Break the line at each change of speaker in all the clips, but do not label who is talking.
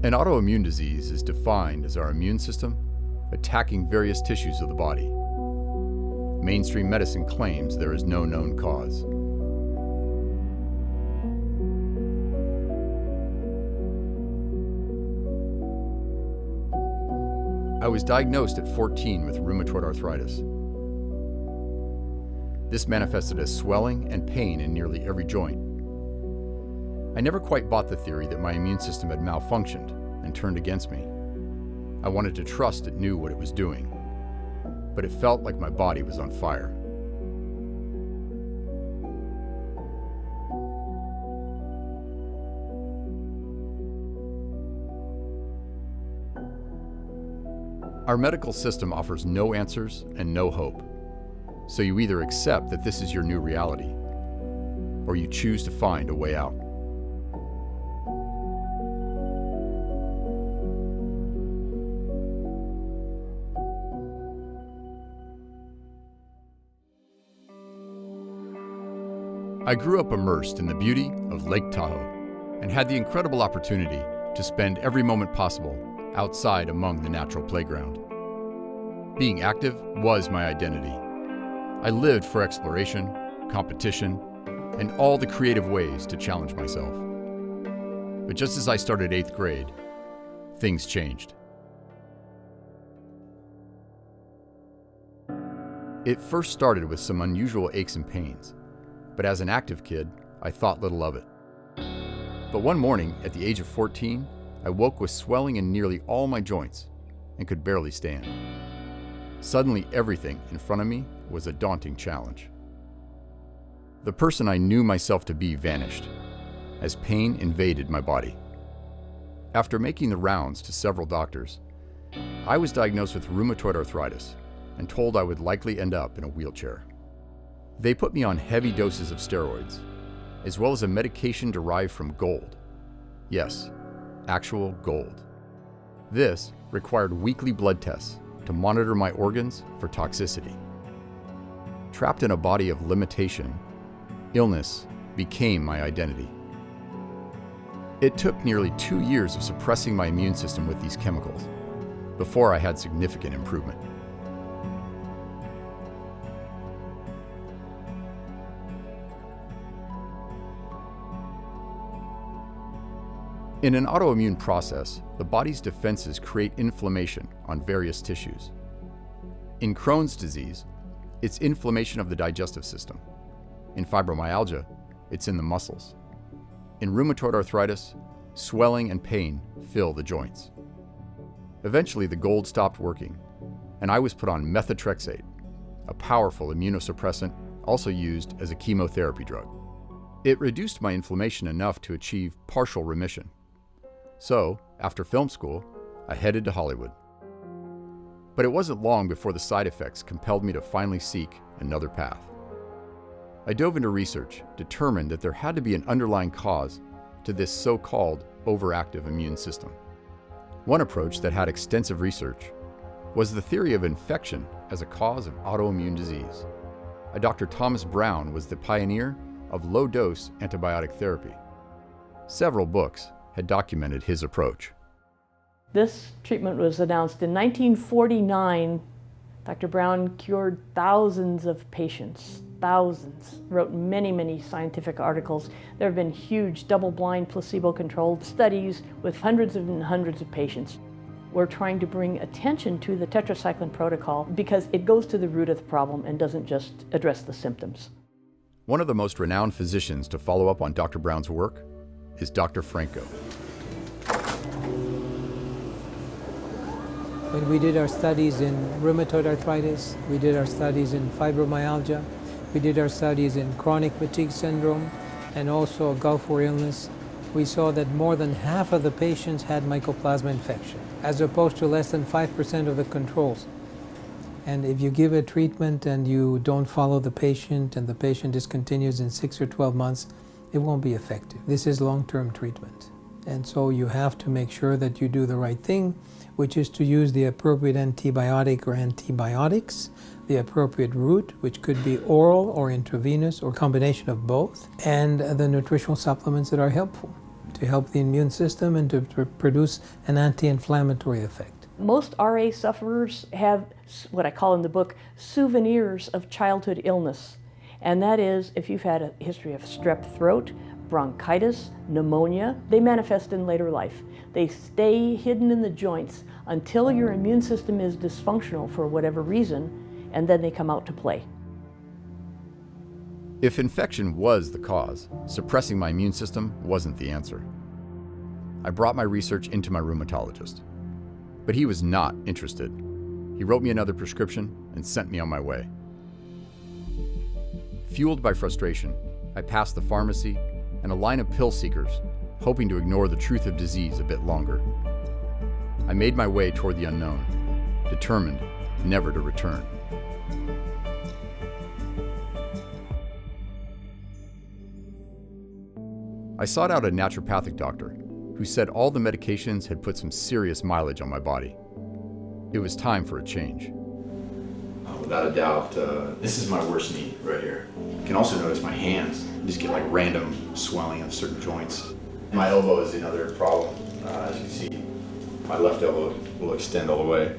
An autoimmune disease is defined as our immune system attacking various tissues of the body. Mainstream medicine claims there is no known cause. I was diagnosed at 14 with rheumatoid arthritis. This manifested as swelling and pain in nearly every joint. I never quite bought the theory that my immune system had malfunctioned and turned against me. I wanted to trust it knew what it was doing, but it felt like my body was on fire. Our medical system offers no answers and no hope, so you either accept that this is your new reality, or you choose to find a way out. I grew up immersed in the beauty of Lake Tahoe and had the incredible opportunity to spend every moment possible outside among the natural playground. Being active was my identity. I lived for exploration, competition, and all the creative ways to challenge myself. But just as I started 8th grade, things changed. It first started with some unusual aches and pains, but as an active kid, I thought little of it. But one morning, at the age of 14, I woke with swelling in nearly all my joints and could barely stand. Suddenly, everything in front of me was a daunting challenge. The person I knew myself to be vanished as pain invaded my body. After making the rounds to several doctors, I was diagnosed with rheumatoid arthritis and told I would likely end up in a wheelchair. They put me on heavy doses of steroids, as well as a medication derived from gold. Yes, actual gold. This required weekly blood tests to monitor my organs for toxicity. Trapped in a body of limitation, illness became my identity. It took nearly 2 years of suppressing my immune system with these chemicals before I had significant improvement. In an autoimmune process, the body's defenses create inflammation on various tissues. In Crohn's disease, it's inflammation of the digestive system. In fibromyalgia, it's in the muscles. In rheumatoid arthritis, swelling and pain fill the joints. Eventually, the gold stopped working, and I was put on methotrexate, a powerful immunosuppressant also used as a chemotherapy drug. It reduced my inflammation enough to achieve partial remission. So, after film school, I headed to Hollywood. But it wasn't long before the side effects compelled me to finally seek another path. I dove into research, determined that there had to be an underlying cause to this so-called overactive immune system. One approach that had extensive research was the theory of infection as a cause of autoimmune disease. Dr. Thomas Brown was the pioneer of low-dose antibiotic therapy. Several books had documented his approach.
This treatment was announced in 1949. Dr. Brown cured thousands of patients, thousands, wrote many, many scientific articles. There have been huge double-blind placebo-controlled studies with hundreds and hundreds of patients. We're trying to bring attention to the tetracycline protocol because it goes to the root of the problem and doesn't just address the symptoms.
One of the most renowned physicians to follow up on Dr. Brown's work is Dr. Franco.
When we did our studies in rheumatoid arthritis, we did our studies in fibromyalgia, we did our studies in chronic fatigue syndrome, and also Gulf War illness, we saw that more than half of the patients had mycoplasma infection, as opposed to less than 5% of the controls. And if you give a treatment and you don't follow the patient and the patient discontinues in 6 or 12 months, it won't be effective. This is long-term treatment. And so you have to make sure that you do the right thing, which is to use the appropriate antibiotic or antibiotics, the appropriate route, which could be oral or intravenous or combination of both, and the nutritional supplements that are helpful. to help the immune system and to produce an anti-inflammatory effect.
Most RA sufferers have what I call in the book souvenirs of childhood illness. And that is, if you've had a history of strep throat, bronchitis, pneumonia, they manifest in later life. They stay hidden in the joints until your immune system is dysfunctional for whatever reason, and then they come out to play.
If infection was the cause, suppressing my immune system wasn't the answer. I brought my research into my rheumatologist, but he was not interested. He wrote me another prescription and sent me on my way. Fueled by frustration, I passed the pharmacy and a line of pill seekers, hoping to ignore the truth of disease a bit longer. I made my way toward the unknown, determined never to return. I sought out a naturopathic doctor who said all the medications had put some serious mileage on my body. It was time for a change. Without a doubt, this is my worst knee right here. You can also notice my hands. I just get like random swelling of certain joints. My elbow is another problem. As you can see, my left elbow will extend all the way,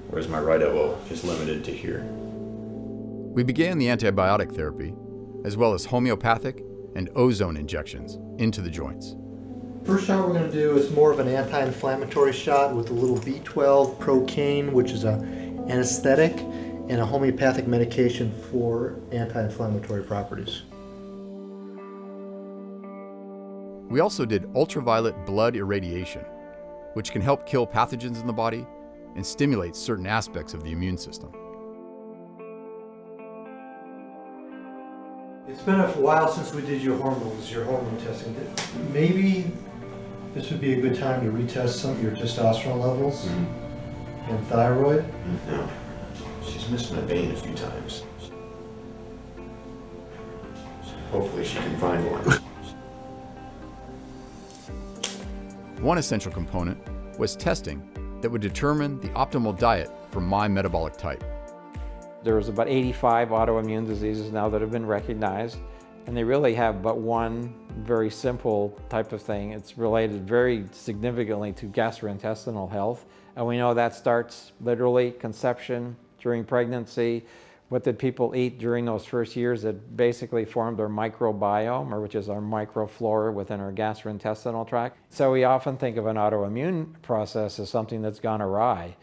whereas my right elbow is limited to here. We began the antibiotic therapy, as well as homeopathic and ozone injections into the joints.
First shot we're going to do is more of an anti-inflammatory shot with a little B12 procaine, which is an anesthetic, and a homeopathic medication for anti-inflammatory properties.
We also did ultraviolet blood irradiation, which can help kill pathogens in the body and stimulate certain aspects of the immune system.
It's been a while since we did your hormone testing. Maybe this would be a good time to retest some of your testosterone levels and thyroid.
No. She's missed my vein a few times. Hopefully she can find one. One essential component was testing that would determine the optimal diet for my metabolic type.
There's about 85 autoimmune diseases now that have been recognized, and they really have but one very simple type of thing. It's related very significantly to gastrointestinal health, and we know that starts literally conception, during pregnancy. What did people eat during those first years that basically formed our microbiome, or which is our microflora within our gastrointestinal tract? So we often think of an autoimmune process as something that's gone awry.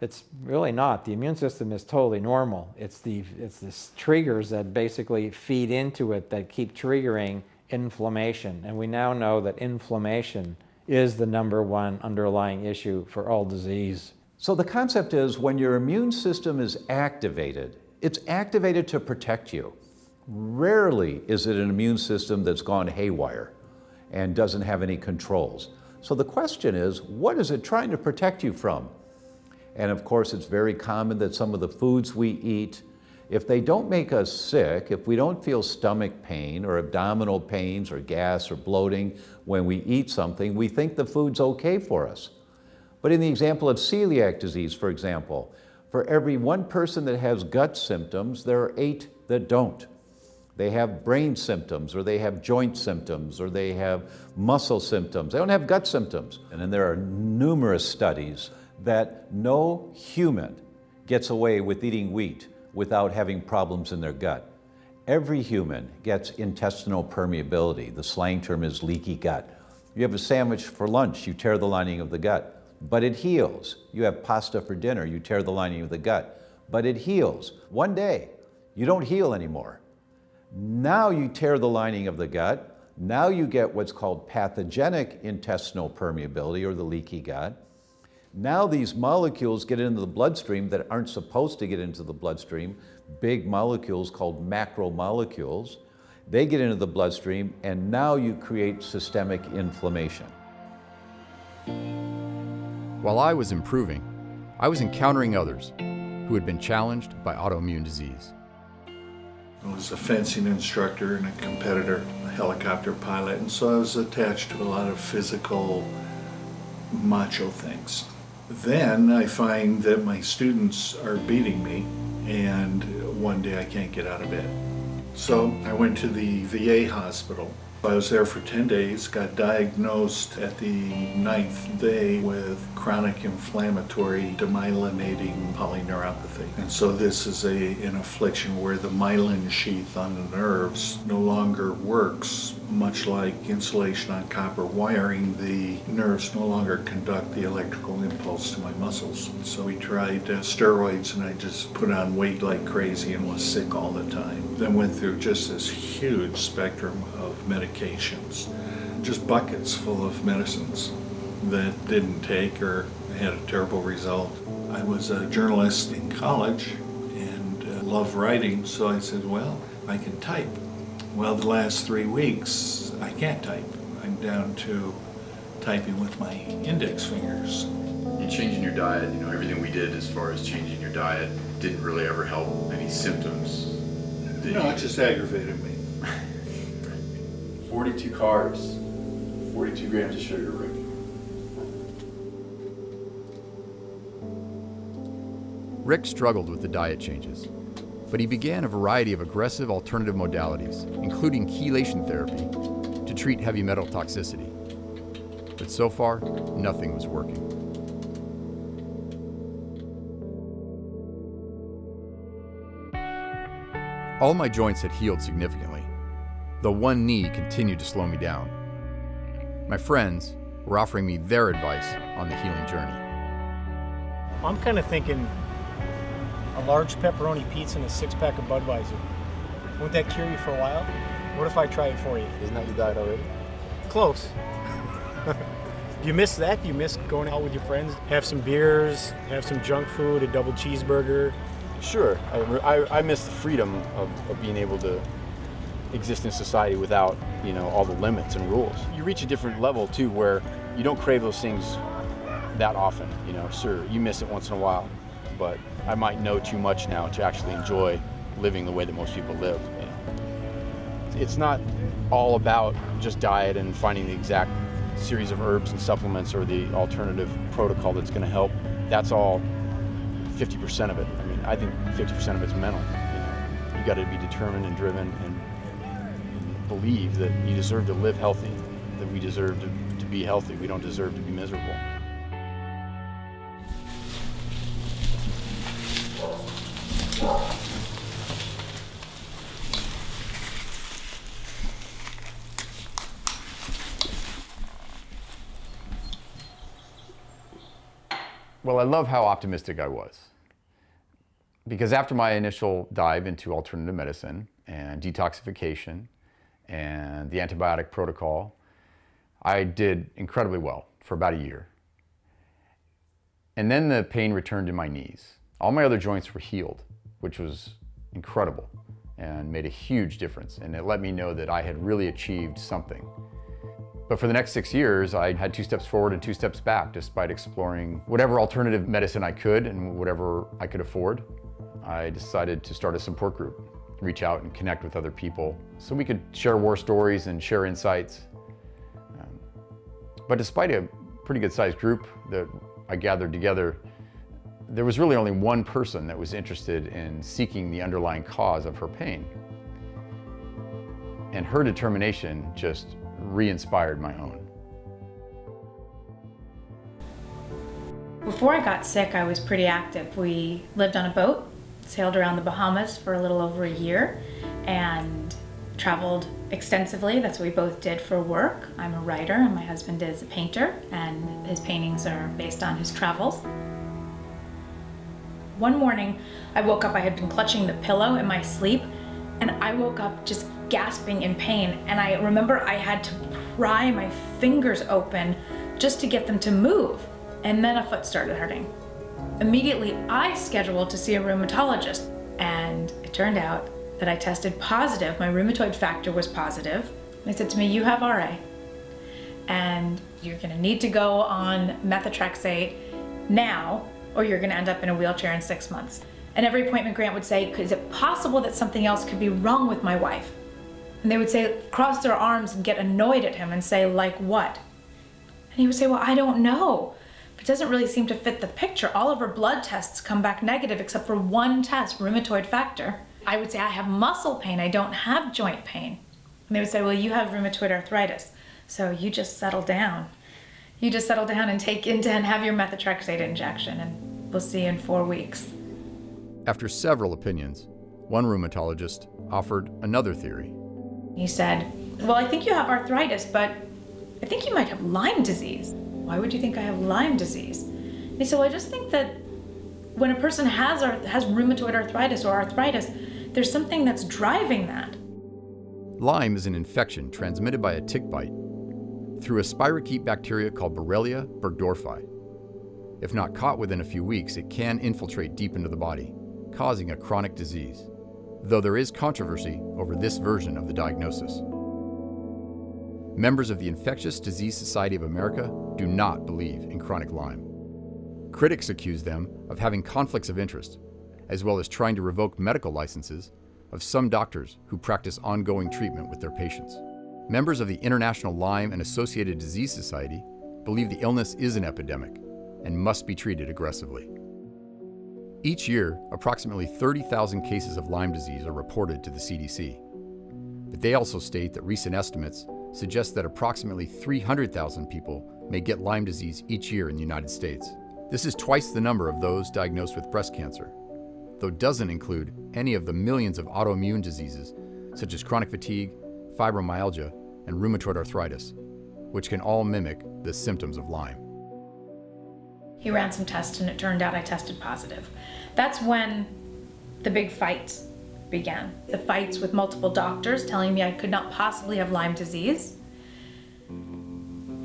It's really not. The immune system is totally normal. It's these triggers that basically feed into it that keep triggering inflammation. And we now know that inflammation is the #1 underlying issue for all disease.
So the concept is when your immune system is activated, it's activated to protect you. Rarely is it an immune system that's gone haywire and doesn't have any controls. So the question is, what is it trying to protect you from? And of course, it's very common that some of the foods we eat, if they don't make us sick, if we don't feel stomach pain or abdominal pains or gas or bloating when we eat something, we think the food's okay for us. But in the example of celiac disease, for example, for every one person that has gut symptoms, there are 8 that don't. They have brain symptoms, or they have joint symptoms, or they have muscle symptoms. They don't have gut symptoms. And then there are numerous studies that no human gets away with eating wheat without having problems in their gut. Every human gets intestinal permeability. The slang term is leaky gut. You have a sandwich for lunch, you tear the lining of the gut, but it heals. You have pasta for dinner, you tear the lining of the gut, but it heals. One day, you don't heal anymore. Now you tear the lining of the gut. Now you get what's called pathogenic intestinal permeability, or the leaky gut. Now these molecules get into the bloodstream that aren't supposed to get into the bloodstream, big molecules called macromolecules. They get into the bloodstream, and now you create systemic inflammation.
While I was improving, I was encountering others who had been challenged by autoimmune disease.
I was a fencing instructor and a competitor, a helicopter pilot, and so I was attached to a lot of physical, macho things. Then I find that my students are beating me, and one day I can't get out of bed. So I went to the VA hospital, I was there for 10 days, got diagnosed at the 9th day with chronic inflammatory demyelinating polyneuropathy. And so this is an affliction where the myelin sheath on the nerves no longer works, much like insulation on copper wiring. The nerves no longer conduct the electrical impulse to my muscles. So we tried steroids, and I just put on weight like crazy and was sick all the time. Then went through just this huge spectrum of medications, just buckets full of medicines that didn't take or had a terrible result. I was a journalist in college and loved writing, so I said, well, I can type. Well, the last 3 weeks, I can't type. I'm down to typing with my index fingers.
And changing your diet, everything we did as far as changing your diet didn't really ever help any symptoms.
No, it just aggravated me.
42 carbs, 42 grams of sugar, Rick. Rick struggled with the diet changes, but he began a variety of aggressive alternative modalities, including chelation therapy, to treat heavy metal toxicity. But so far, nothing was working. All my joints had healed significantly, though one knee continued to slow me down. My friends were offering me their advice on the healing journey.
I'm kind of thinking a large pepperoni pizza and a 6-pack of Budweiser. Won't that cure you for a while? What if I try it for you?
Isn't that your diet already?
Close. Do you miss that? Do you miss going out with your friends? Have some beers, have some junk food, a double cheeseburger?
Sure. I miss the freedom of being able to exist in society without, all the limits and rules. You reach a different level too where you don't crave those things that often, Sure, you miss it once in a while, but I might know too much now to actually enjoy living the way that most people live. It's not all about just diet and finding the exact series of herbs and supplements or the alternative protocol that's going to help. That's all 50% of it. I think 50% of it's mental. You got to be determined and driven and believe that you deserve to live healthy, that we deserve to be healthy. We don't deserve to be miserable.
Well, I love how optimistic I was. Because after my initial dive into alternative medicine and detoxification and the antibiotic protocol, I did incredibly well for about a year. And then the pain returned in my knees. All my other joints were healed, which was incredible and made a huge difference. And it let me know that I had really achieved something. But for the next 6 years, I had 2 steps forward and 2 steps back, despite exploring whatever alternative medicine I could and whatever I could afford. I decided to start a support group, reach out and connect with other people so we could share war stories and share insights. But despite a pretty good sized group that I gathered together, there was really only one person that was interested in seeking the underlying cause of her pain. And her determination just re-inspired my own.
Before I got sick, I was pretty active. We lived on a boat, sailed around the Bahamas for a little over a year, and traveled extensively. That's what we both did for work. I'm a writer and my husband is a painter, and his paintings are based on his travels. One morning, I woke up, I had been clutching the pillow in my sleep, and I woke up just gasping in pain. And I remember I had to pry my fingers open just to get them to move. And then a foot started hurting. Immediately, I scheduled to see a rheumatologist, and it turned out that I tested positive. My rheumatoid factor was positive. They said to me, "You have RA, and you're gonna need to go on methotrexate now, or you're gonna end up in a wheelchair in 6 months." And every appointment Grant would say, "Is it possible that something else could be wrong with my wife?" And they would say, cross their arms and get annoyed at him and say, "Like what?" And he would say, "Well, I don't know. It doesn't really seem to fit the picture. All of her blood tests come back negative except for one test, rheumatoid factor." I would say, "I have muscle pain, I don't have joint pain." And they would say, well, you have rheumatoid arthritis, so you just settle down. You just settle down and and have your methotrexate injection, and we'll see you in 4 weeks.
After several opinions, one rheumatologist offered another theory.
He said, well, I think you have arthritis, but I think you might have Lyme disease. Why would you think I have Lyme disease? And he said, well, I just think that when a person has rheumatoid arthritis or arthritis, there's something that's driving that.
Lyme is an infection transmitted by a tick bite through a spirochete bacteria called Borrelia burgdorferi. If not caught within a few weeks, it can infiltrate deep into the body, causing a chronic disease, though there is controversy over this version of the diagnosis. Members of the Infectious Disease Society of America do not believe in chronic Lyme. Critics accuse them of having conflicts of interest, as well as trying to revoke medical licenses of some doctors who practice ongoing treatment with their patients. Members of the International Lyme and Associated Disease Society believe the illness is an epidemic and must be treated aggressively. Each year, approximately 30,000 cases of Lyme disease are reported to the CDC. But they also state that recent estimates suggest that approximately 300,000 people may get Lyme disease each year in the United States. This is twice the number of those diagnosed with breast cancer, though doesn't include any of the millions of autoimmune diseases such as chronic fatigue, fibromyalgia, and rheumatoid arthritis, which can all mimic the symptoms of Lyme.
He ran some tests and it turned out I tested positive. That's when the big fights began. The fights with multiple doctors telling me I could not possibly have Lyme disease.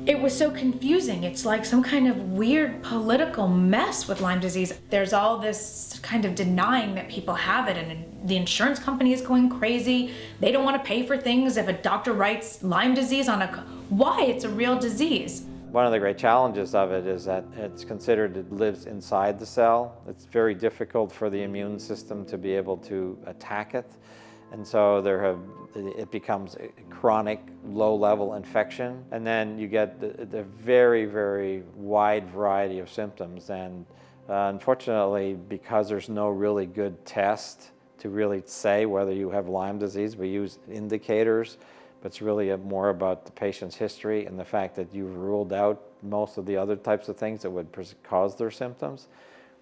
It was so confusing. It's like some kind of weird political mess with Lyme disease. There's all this kind of denying that people have it, and the insurance company is going crazy. They don't want to pay for things if a doctor writes Lyme disease on why? It's a real disease.
One of the great challenges of it is that it's considered it lives inside the cell. It's very difficult for the immune system to be able to attack it. And so it becomes a chronic, low-level infection. And then you get the very, very wide variety of symptoms. And unfortunately, because there's no really good test to really say whether you have Lyme disease, we use indicators. But it's really more about the patient's history and the fact that you've ruled out most of the other types of things that would cause their symptoms.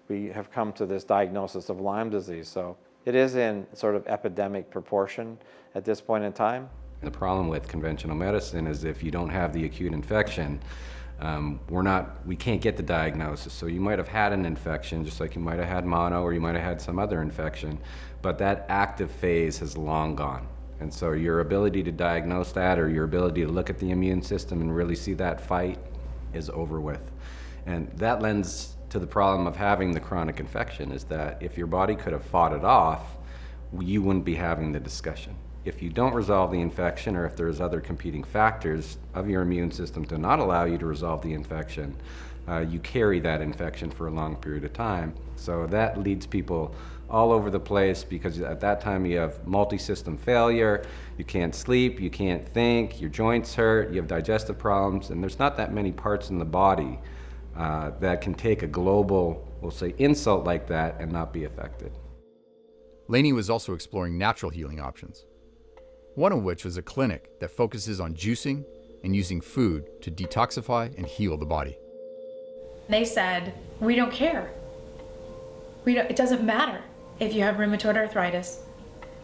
We have come to this diagnosis of Lyme disease. So it is in sort of epidemic proportion at this point in time.
The problem with conventional medicine is if you don't have the acute infection, we can't get the diagnosis. So you might have had an infection, just like you might have had mono or you might have had some other infection, but that active phase has long gone. And so your ability to diagnose that or your ability to look at the immune system and really see that fight is over with. And that lends to the problem of having the chronic infection, is that if your body could have fought it off, you wouldn't be having the discussion. If you don't resolve the infection, or if there's other competing factors of your immune system to not allow you to resolve the infection, you carry that infection for a long period of time. So that leads people all over the place, because at that time you have multi-system failure, you can't sleep, you can't think, your joints hurt, you have digestive problems, and there's not that many parts in the body that can take a global, we'll say, insult like that and not be affected.
Laney was also exploring natural healing options, one of which was a clinic that focuses on juicing and using food to detoxify and heal the body.
They said, we don't care. It doesn't matter if you have rheumatoid arthritis,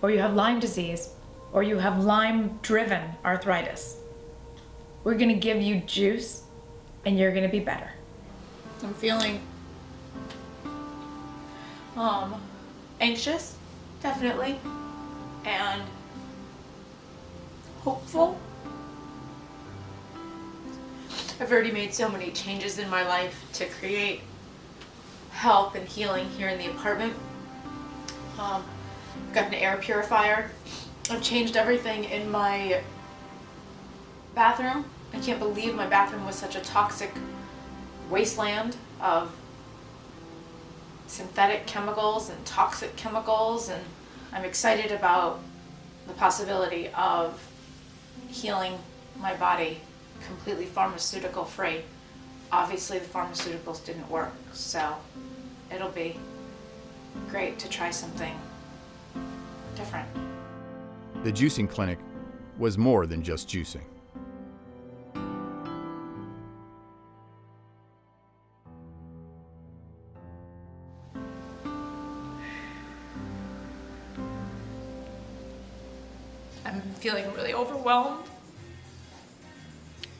or you have Lyme disease, or you have Lyme-driven arthritis. We're gonna give you juice, and you're gonna be better.
I'm feeling anxious, definitely, and hopeful. I've already made so many changes in my life to create health and healing here in the apartment. Got an air purifier. I've changed everything in my bathroom. I can't believe my bathroom was such a toxic wasteland of synthetic chemicals and toxic chemicals, and I'm excited about the possibility of healing my body completely pharmaceutical free. Obviously the pharmaceuticals didn't work, so it'll be great to try something different.
The juicing clinic was more than just juicing.
I'm feeling really overwhelmed.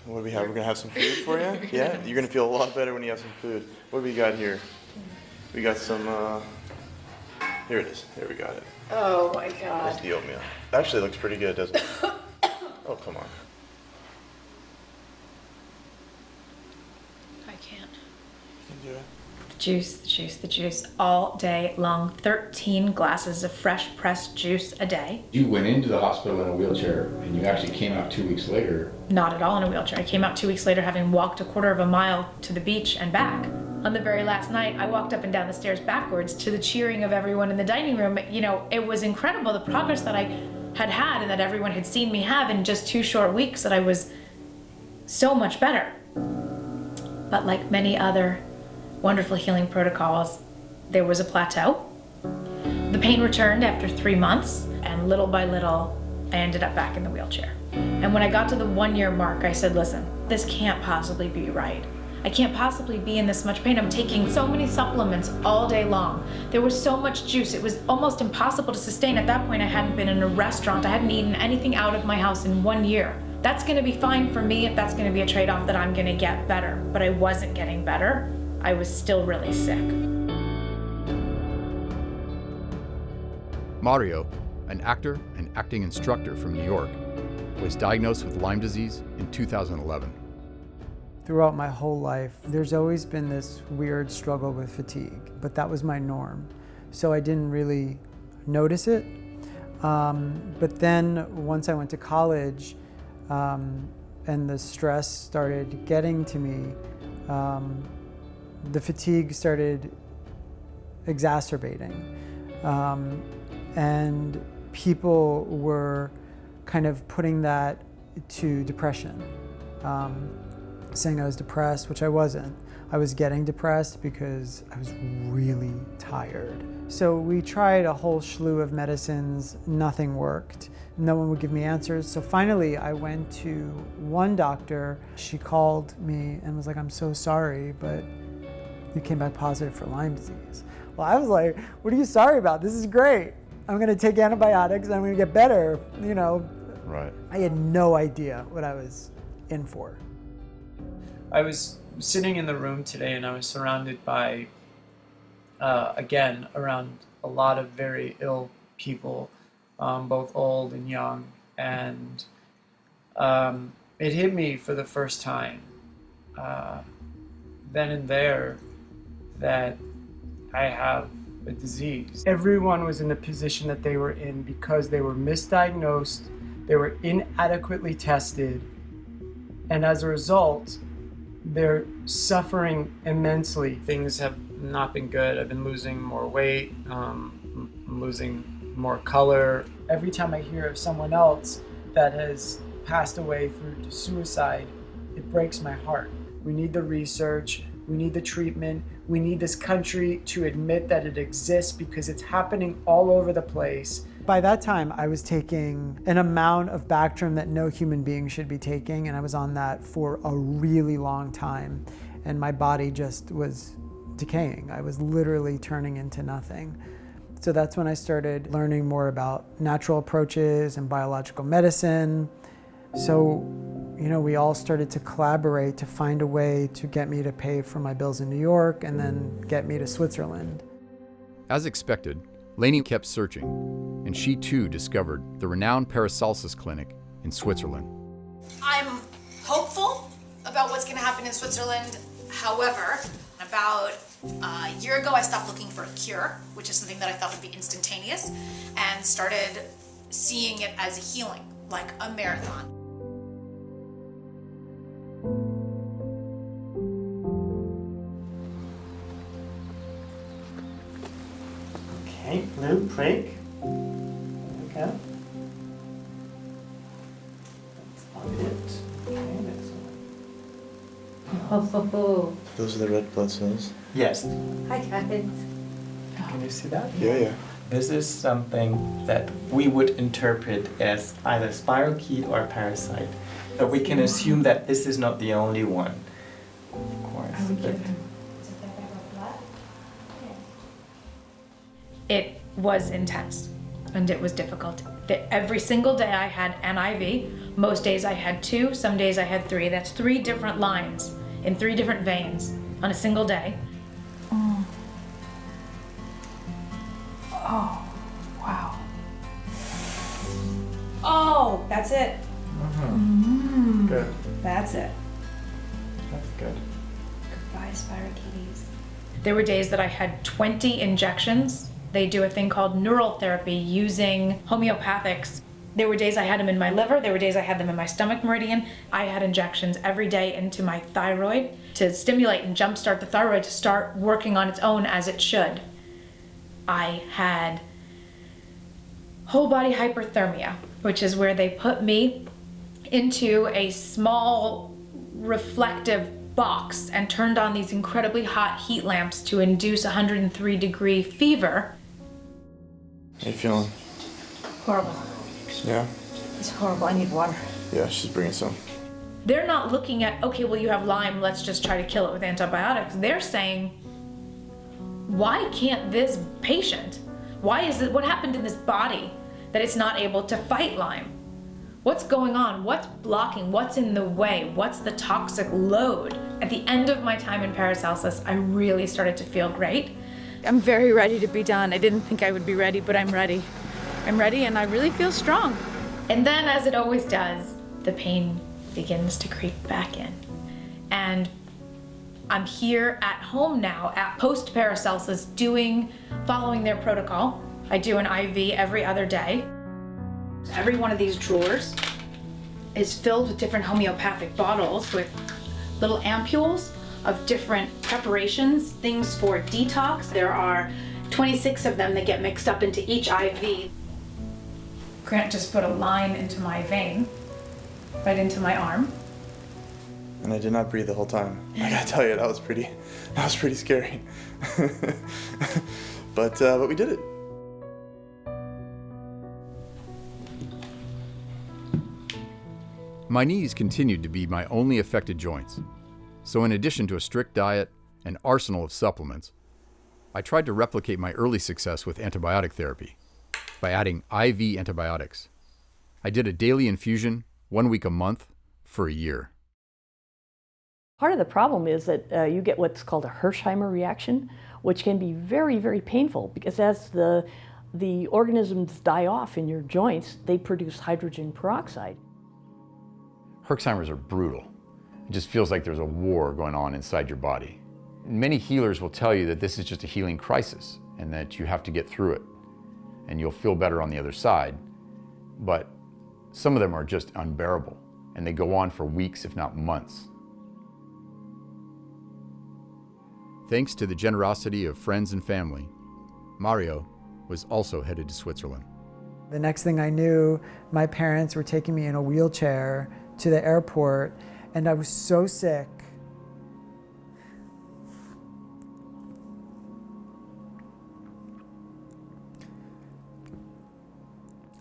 What do we have? We're gonna have some food for you? Yeah? You're gonna feel a lot better when you have some food. What do we got here? We got some, here it is. Here we got it.
Oh my
There's
god.
the oatmeal. Actually, it looks pretty good, doesn't it? Oh, come on.
I can't.
You can do it.
The juice all day long. 13 glasses of fresh pressed juice a day.
You went into the hospital in a wheelchair and you actually came out 2 weeks later.
Not at all in a wheelchair. I came out 2 weeks later having walked a quarter of a mile to the beach and back. On the very last night, I walked up and down the stairs backwards to the cheering of everyone in the dining room. You know, it was incredible the progress that I had and that everyone had seen me have in just 2 short weeks, that I was so much better. But like many other wonderful healing protocols, there was a plateau. The pain returned after 3 months, and little by little, I ended up back in the wheelchair. And when I got to the 1-year mark, I said, listen, this can't possibly be right. I can't possibly be in this much pain. I'm taking so many supplements all day long. There was so much juice. It was almost impossible to sustain. At that point, I hadn't been in a restaurant. I hadn't eaten anything out of my house in 1 year. That's gonna be fine for me if that's gonna be a trade-off, that I'm gonna get better. But I wasn't getting better. I was still really sick.
Mario, an actor and acting instructor from New York, was diagnosed with Lyme disease in 2011.
Throughout my whole life, there's always been this weird struggle with fatigue, but that was my norm. So I didn't really notice it. But then once I went to college and the stress started getting to me, the fatigue started exacerbating. And people were kind of putting that to depression. Saying I was depressed, which I wasn't. I was getting depressed because I was really tired. So we tried a whole slew of medicines, nothing worked. No one would give me answers. So finally I went to one doctor. She called me and was like, I'm so sorry, but you came back positive for Lyme disease. Well, I was like, what are you sorry about? This is great. I'm gonna take antibiotics and I'm gonna get better, you know.
Right.
I had no idea what I was in for.
I was sitting in the room today and I was surrounded by, again, around a lot of very ill people, both old and young. And it hit me for the first time, then and there, that I have a disease. Everyone was in the position that they were in because they were misdiagnosed, they were inadequately tested, and as a result, they're suffering immensely. Things have not been good. I've been losing more weight, I'm losing more color. Every time I hear of someone else that has passed away through suicide, it breaks my heart. We need the research, we need the treatment, we need this country to admit that it exists because it's happening all over the place.
By that time, I was taking an amount of Bactrim that no human being should be taking, and I was on that for a really long time, and my body just was decaying. I was literally turning into nothing. So that's when I started learning more about natural approaches and biological medicine. So, you know, we all started to collaborate to find a way to get me to pay for my bills in New York and then get me to Switzerland.
As expected, Lainey kept searching, and she too discovered the renowned Paracelsus Clinic in Switzerland.
I'm hopeful about what's going to happen in Switzerland. However, about a year ago, I stopped looking for a cure, which is something that I thought would be instantaneous, and started seeing it as a healing, like a marathon.
Okay, blue prick. Okay. That's on it. Okay, next one.
Oh.
Those are the red blood cells?
Yes.
Hi, guys.
Can you see that?
Yeah, yeah.
This is something that we would interpret as either spirochete or parasite. So we can assume that this is not the only one, of course.
It was intense and it was difficult. Every single day I had an IV. Most days I had 2, some days I had 3. That's 3 different lines in 3 different veins on a single day. Oh, wow. Oh, that's it.
Good.
That's it.
That's good.
Goodbye, spirochetes. There were days that I had 20 injections. They do a thing called neural therapy using homeopathics. There were days I had them in my liver, there were days I had them in my stomach meridian. I had injections every day into my thyroid to stimulate and jumpstart the thyroid to start working on its own as it should. I had whole body hyperthermia, which is where they put me into a small reflective box and turned on these incredibly hot heat lamps to induce 103-degree fever.
How you feeling?
Horrible.
Yeah?
It's horrible. I need water.
Yeah, she's bringing some.
They're not looking at, okay, well, you have Lyme, let's just try to kill it with antibiotics. They're saying, why can't this patient, what happened in this body that it's not able to fight Lyme? What's going on? What's blocking? What's in the way? What's the toxic load? At the end of my time in Paracelsus, I really started to feel great.
I'm very ready to be done. I didn't think I would be ready, but I'm ready. I'm ready and I really feel strong.
And then, as it always does, the pain begins to creep back in. And I'm here at home now at post-Paracelsus following their protocol. I do an IV every other day. Every one of these drawers is filled with different homeopathic bottles with little ampules of different preparations, things for detox. There are 26 of them that get mixed up into each IV. Grant just put a line into my vein, right into my arm.
And I did not breathe the whole time. I gotta tell you, that was pretty scary. But we did it.
My knees continued to be my only affected joints. So in addition to a strict diet and arsenal of supplements, I tried to replicate my early success with antibiotic therapy by adding IV antibiotics. I did a daily infusion, 1 week a month, for a year.
Part of the problem is that you get what's called a Hersheimer reaction, which can be very, very painful because as the organisms die off in your joints, they produce hydrogen peroxide.
Herxheimers are brutal. It just feels like there's a war going on inside your body. Many healers will tell you that this is just a healing crisis and that you have to get through it and you'll feel better on the other side. But some of them are just unbearable and they go on for weeks, if not months. Thanks to the generosity of friends and family, Mario was also headed to Switzerland.
The next thing I knew, my parents were taking me in a wheelchair to the airport, and I was so sick.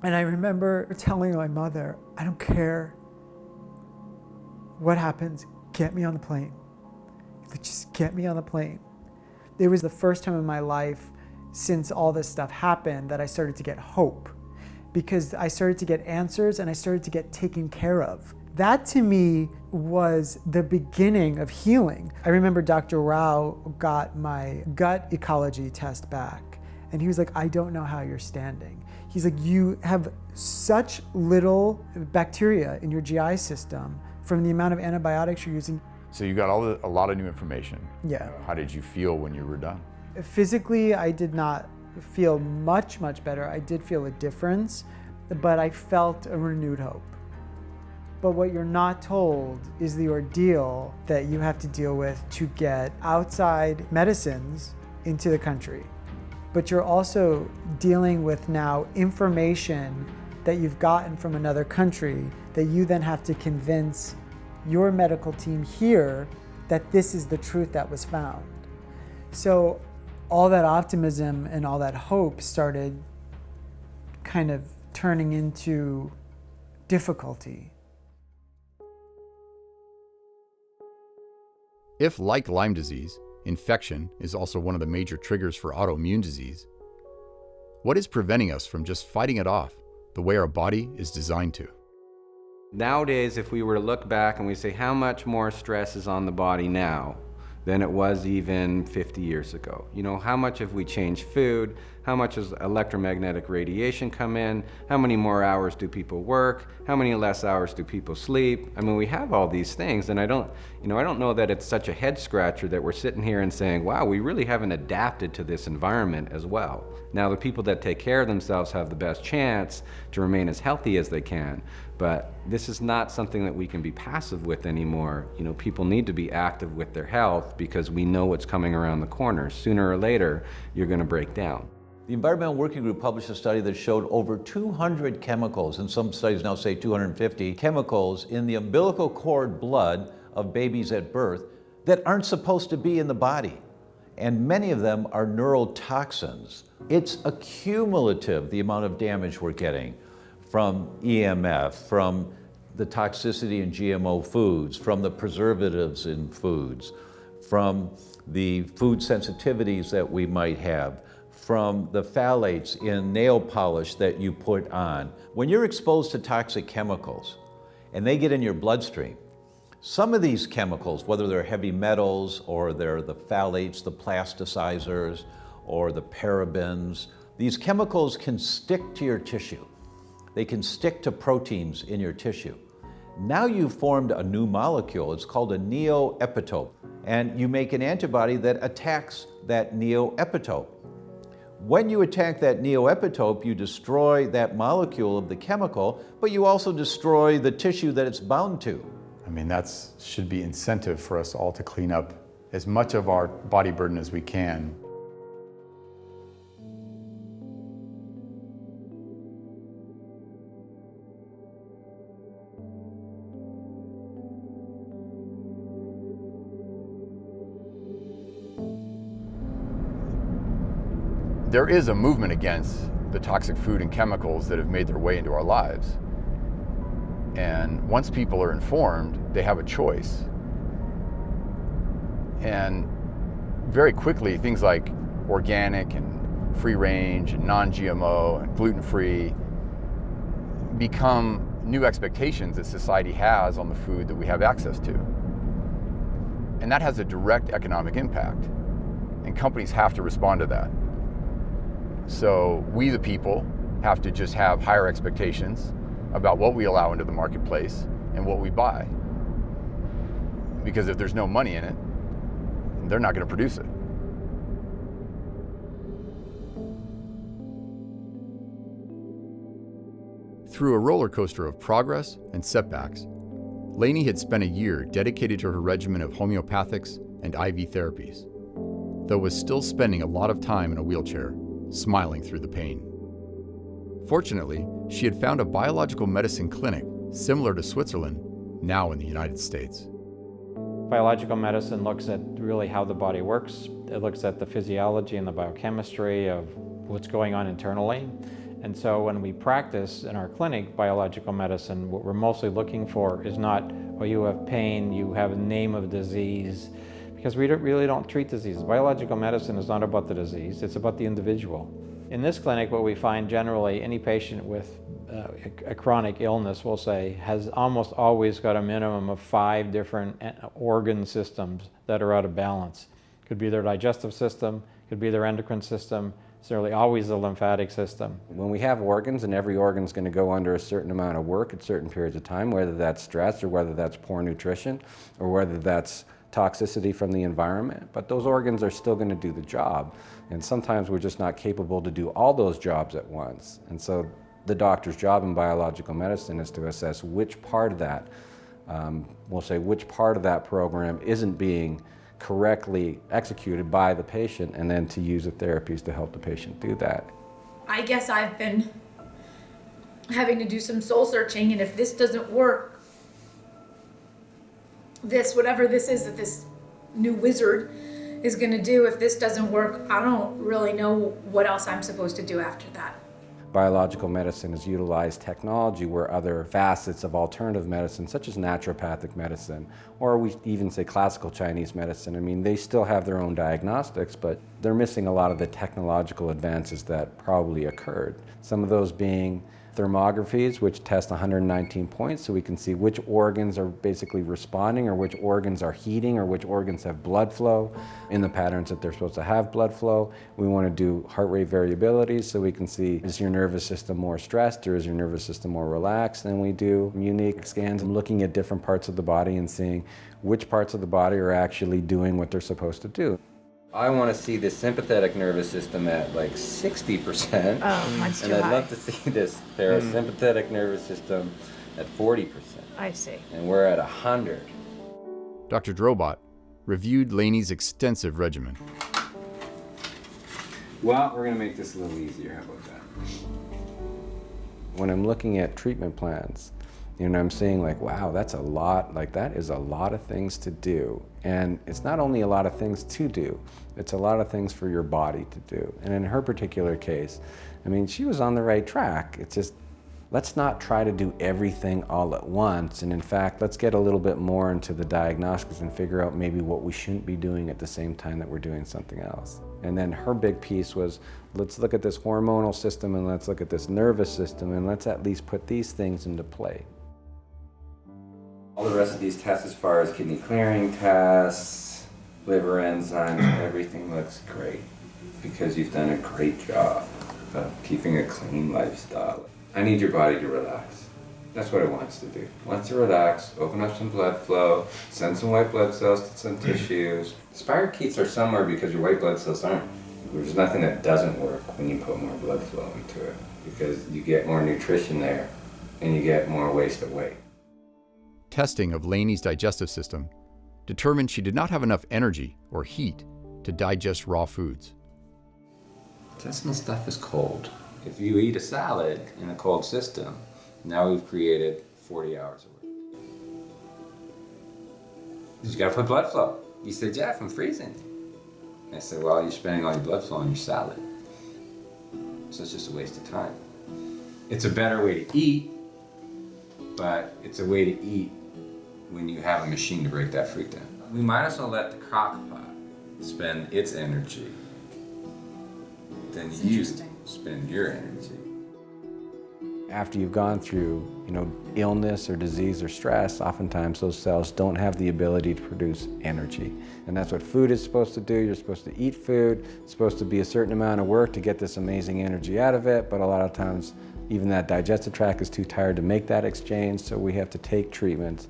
And I remember telling my mother, I don't care what happens, get me on the plane. Just get me on the plane. It was the first time in my life since all this stuff happened that I started to get hope, because I started to get answers and I started to get taken care of. That to me was the beginning of healing. I remember Dr. Rao got my gut ecology test back and he was like, I don't know how you're standing. He's like, you have such little bacteria in your GI system from the amount of antibiotics you're using.
So you got a lot of new information.
Yeah.
How did you feel when you were done?
Physically, I did not feel much better. I did feel a difference, but I felt a renewed hope. But what you're not told is the ordeal that you have to deal with to get outside medicines into the country. But you're also dealing with now information that you've gotten from another country that you then have to convince your medical team here that this is the truth that was found. So all that optimism and all that hope started kind of turning into difficulty.
If, like Lyme disease, infection is also one of the major triggers for autoimmune disease, what is preventing us from just fighting it off the way our body is designed to?
Nowadays, if we were to look back and we say how much more stress is on the body now than it was even 50 years ago. You know, how much have we changed food? How much has electromagnetic radiation come in? How many more hours do people work? How many less hours do people sleep? I mean, we have all these things, and I don't know that it's such a head scratcher that we're sitting here and saying, wow, we really haven't adapted to this environment as well. Now, the people that take care of themselves have the best chance to remain as healthy as they can, but this is not something that we can be passive with anymore. You know, people need to be active with their health because we know what's coming around the corner. Sooner or later, you're going to break down.
The Environmental Working Group published a study that showed over 200 chemicals, and some studies now say 250 chemicals in the umbilical cord blood of babies at birth that aren't supposed to be in the body. And many of them are neurotoxins. It's accumulative, the amount of damage we're getting from EMF, from the toxicity in GMO foods, from the preservatives in foods, from the food sensitivities that we might have, from the phthalates in nail polish that you put on. When you're exposed to toxic chemicals and they get in your bloodstream, some of these chemicals, whether they're heavy metals or they're the phthalates, the plasticizers, or the parabens, these chemicals can stick to your tissue. They can stick to proteins in your tissue. Now you've formed a new molecule. It's called a neoepitope, and you make an antibody that attacks that neoepitope. When you attack that neoepitope, you destroy that molecule of the chemical, but you also destroy the tissue that it's bound to.
I mean, that should be incentive for us all to clean up as much of our body burden as we can. There is a movement against the toxic food and chemicals that have made their way into our lives. And once people are informed, they have a choice. And very quickly, things like organic and free range and non-GMO and gluten-free become new expectations that society has on the food that we have access to. And that has a direct economic impact. And companies have to respond to that. So we, the people, have to just have higher expectations about what we allow into the marketplace and what we buy. Because if there's no money in it, they're not going to produce it. Through a roller coaster of progress and setbacks, Lainey had spent a year dedicated to her regimen of homeopathics and IV therapies, though was still spending a lot of time in a wheelchair, smiling through the pain. Fortunately, she had found a biological medicine clinic similar to Switzerland, now in the United States.
Biological medicine looks at really how the body works. It looks at the physiology and the biochemistry of what's going on internally. And so when we practice in our clinic biological medicine, what we're mostly looking for is not, oh, you have pain, you have a name of disease, because we really don't treat diseases. Biological medicine is not about the disease, it's about the individual. In this clinic, what we find generally, any patient with a chronic illness, we'll say, has almost always got a minimum of 5 different organ systems that are out of balance. Could be their digestive system, could be their endocrine system, it's nearly always the lymphatic system.
When we have organs, and every organ's going to go under a certain amount of work at certain periods of time, whether that's stress or whether that's poor nutrition or whether that's toxicity from the environment, but those organs are still going to do the job. And sometimes we're just not capable to do all those jobs at once. And so the doctor's job in biological medicine is to assess which part of that, we'll say which part of that program isn't being correctly executed by the patient, and then to use the therapies to help the patient do that.
I guess I've been having to do some soul searching, and if this doesn't work, this, whatever this is, that this new wizard is going to do. If this doesn't work, I don't really know what else I'm supposed to do after that.
Biological medicine has utilized technology where other facets of alternative medicine, such as naturopathic medicine, or we even say classical Chinese medicine, I mean, they still have their own diagnostics, but they're missing a lot of the technological advances that probably occurred. Some of those being thermographies, which test 119 points, so we can see which organs are basically responding, or which organs are heating, or which organs have blood flow in the patterns that they're supposed to have blood flow. We want to do heart rate variability, so we can see, is your nervous system more stressed, or is your nervous system more relaxed? And we do unique scans and looking at different parts of the body and seeing which parts of the body are actually doing what they're supposed to do. I want to see the sympathetic nervous system at like 60%.
Oh, mine's too
and I'd
high.
love to see this parasympathetic nervous system at 40%.
I see.
And we're at 100.
Dr. Drobot reviewed Laney's extensive regimen.
Well, we're going to make this a little easier. How about that? When I'm looking at treatment plans, you know, I'm saying like, wow, that's a lot, like that is a lot of things to do. And it's not only a lot of things to do, it's a lot of things for your body to do. And in her particular case, I mean, she was on the right track. It's just, let's not try to do everything all at once. And in fact, let's get a little bit more into the diagnostics and figure out maybe what we shouldn't be doing at the same time that we're doing something else. And then her big piece was, let's look at this hormonal system and let's look at this nervous system and let's at least put these things into play. All the rest of these tests, as far as kidney clearing tests, liver enzymes, everything looks great because you've done a great job of keeping a clean lifestyle. I need your body to relax. That's what it wants to do. It wants to relax, open up some blood flow, send some white blood cells to some tissues. Spirochetes are somewhere because your white blood cells aren't. There's nothing that doesn't work when you put more blood flow into it because you get more nutrition there and you get more waste away.
Testing of Laney's digestive system determined she did not have enough energy or heat to digest raw foods.
Intestinal stuff is cold. If you eat a salad in a cold system, now we've created 40 hours of work. You gotta put blood flow. You said, Jeff, I'm freezing. And I said, well, you're spending all your blood flow on your salad. So it's just a waste of time. It's a better way to eat, but it's a way to eat when you have a machine to break that fruit down. We might as well let the crock pot spend its energy than you spend your energy. After you've gone through, illness or disease or stress, oftentimes those cells don't have the ability to produce energy. And that's what food is supposed to do. You're supposed to eat food. It's supposed to be a certain amount of work to get this amazing energy out of it, but a lot of times even that digestive tract is too tired to make that exchange, so we have to take treatments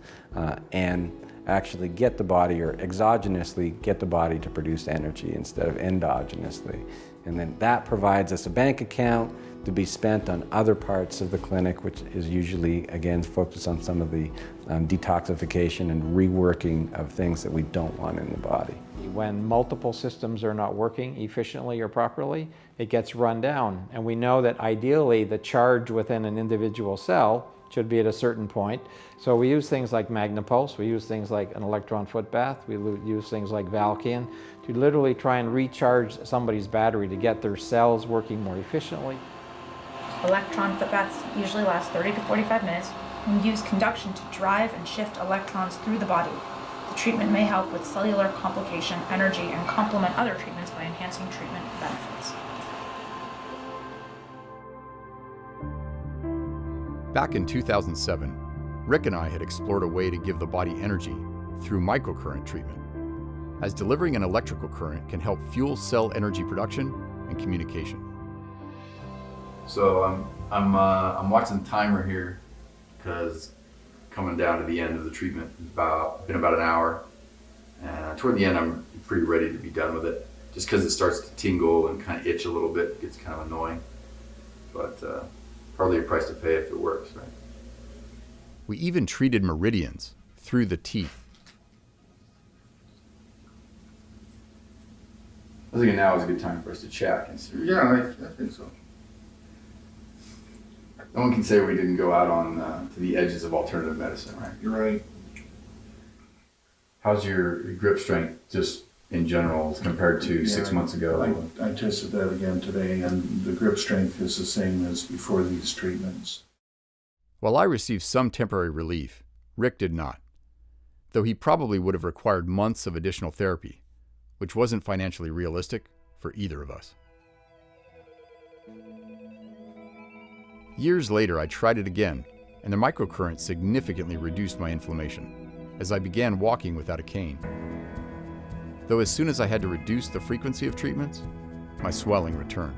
and actually get the body, or exogenously get the body to produce energy instead of endogenously. And then that provides us a bank account to be spent on other parts of the clinic, which is usually, again, focused on some of the detoxification and reworking of things that we don't want in the body.
When multiple systems are not working efficiently or properly, it gets run down. And we know that ideally the charge within an individual cell should be at a certain point. So we use things like MagnaPulse, we use things like an electron foot bath, we use things like Valkian to literally try and recharge somebody's battery to get their cells working more efficiently.
Electron foot baths usually last 30 to 45 minutes and use conduction to drive and shift electrons through the body. The treatment may help with cellular complication, energy, and complement other treatments by enhancing treatment benefits.
Back in 2007, Rick and I had explored a way to give the body energy through microcurrent treatment, as delivering an electrical current can help fuel cell energy production and communication.
So I'm watching the timer here because coming down to the end of the treatment, been about an hour, and toward the end I'm pretty ready to be done with it. Just because it starts to tingle and kind of itch a little bit, it gets kind of annoying, but hardly a price to pay if it works, right?
We even treated meridians through the teeth.
I think now is a good time for us to chat.
Yeah, I think so.
No one can say we didn't go out on to the edges of alternative medicine, right?
You're right.
How's your grip strength just in general compared to 6 months ago?
I tested that again today, and the grip strength is the same as before these treatments.
While I received some temporary relief, Rick did not, though he probably would have required months of additional therapy, which wasn't financially realistic for either of us. Years later, I tried it again, and the microcurrent significantly reduced my inflammation as I began walking without a cane. Though as soon as I had to reduce the frequency of treatments, my swelling returned.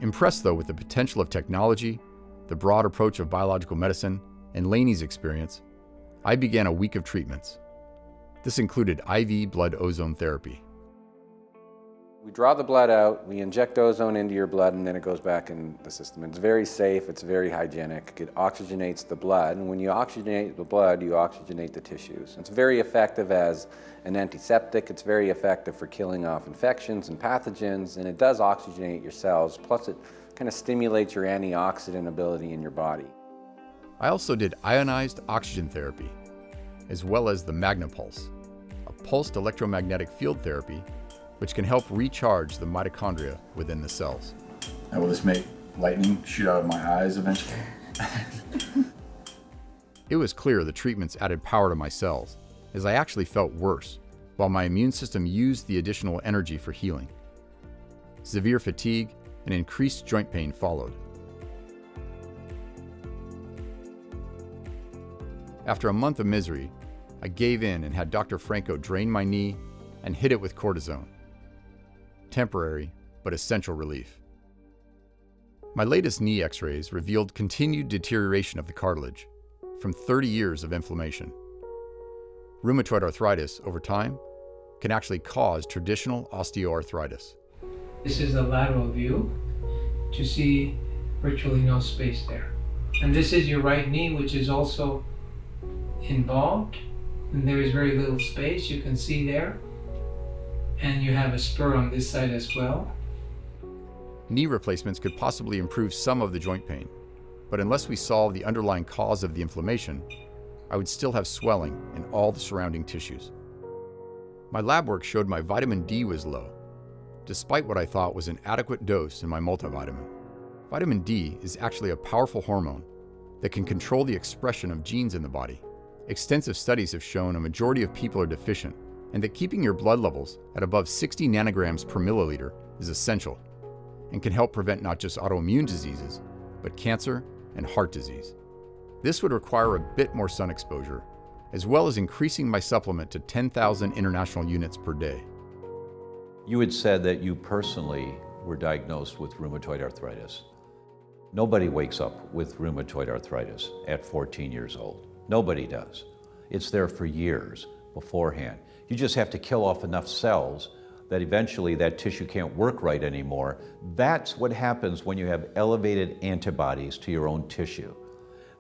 Impressed, though, with the potential of technology, the broad approach of biological medicine, and Laney's experience, I began a week of treatments. This included IV blood ozone therapy.
We draw the blood out, we inject ozone into your blood, and then it goes back in the system. It's very safe, it's very hygienic. It oxygenates the blood, and when you oxygenate the blood, you oxygenate the tissues. It's very effective as an antiseptic. It's very effective for killing off infections and pathogens, and it does oxygenate your cells, plus it kind of stimulates your antioxidant ability in your body.
I also did ionized oxygen therapy, as well as the MagnaPulse, a pulsed electromagnetic field therapy which can help recharge the mitochondria within the cells.
And will this make lightning shoot out of my eyes eventually?
It was clear the treatments added power to my cells, as I actually felt worse, while my immune system used the additional energy for healing. Severe fatigue and increased joint pain followed. After a month of misery, I gave in and had Dr. Franco drain my knee and hit it with cortisone. Temporary, but essential relief. My latest knee x-rays revealed continued deterioration of the cartilage from 30 years of inflammation. Rheumatoid arthritis, over time, can actually cause traditional osteoarthritis.
This is a lateral view to see virtually no space there. And this is your right knee, which is also involved, and there is very little space, you can see there. And you have a spur on this side as well.
Knee replacements could possibly improve some of the joint pain, but unless we solve the underlying cause of the inflammation, I would still have swelling in all the surrounding tissues. My lab work showed my vitamin D was low, despite what I thought was an adequate dose in my multivitamin. Vitamin D is actually a powerful hormone that can control the expression of genes in the body. Extensive studies have shown a majority of people are deficient, and that keeping your blood levels at above 60 nanograms per milliliter is essential and can help prevent not just autoimmune diseases, but cancer and heart disease. This would require a bit more sun exposure, as well as increasing my supplement to 10,000 international units per day.
You had said that you personally were diagnosed with rheumatoid arthritis. Nobody wakes up with rheumatoid arthritis at 14 years old. Nobody does. It's there for years beforehand. You just have to kill off enough cells that eventually that tissue can't work right anymore. That's what happens when you have elevated antibodies to your own tissue.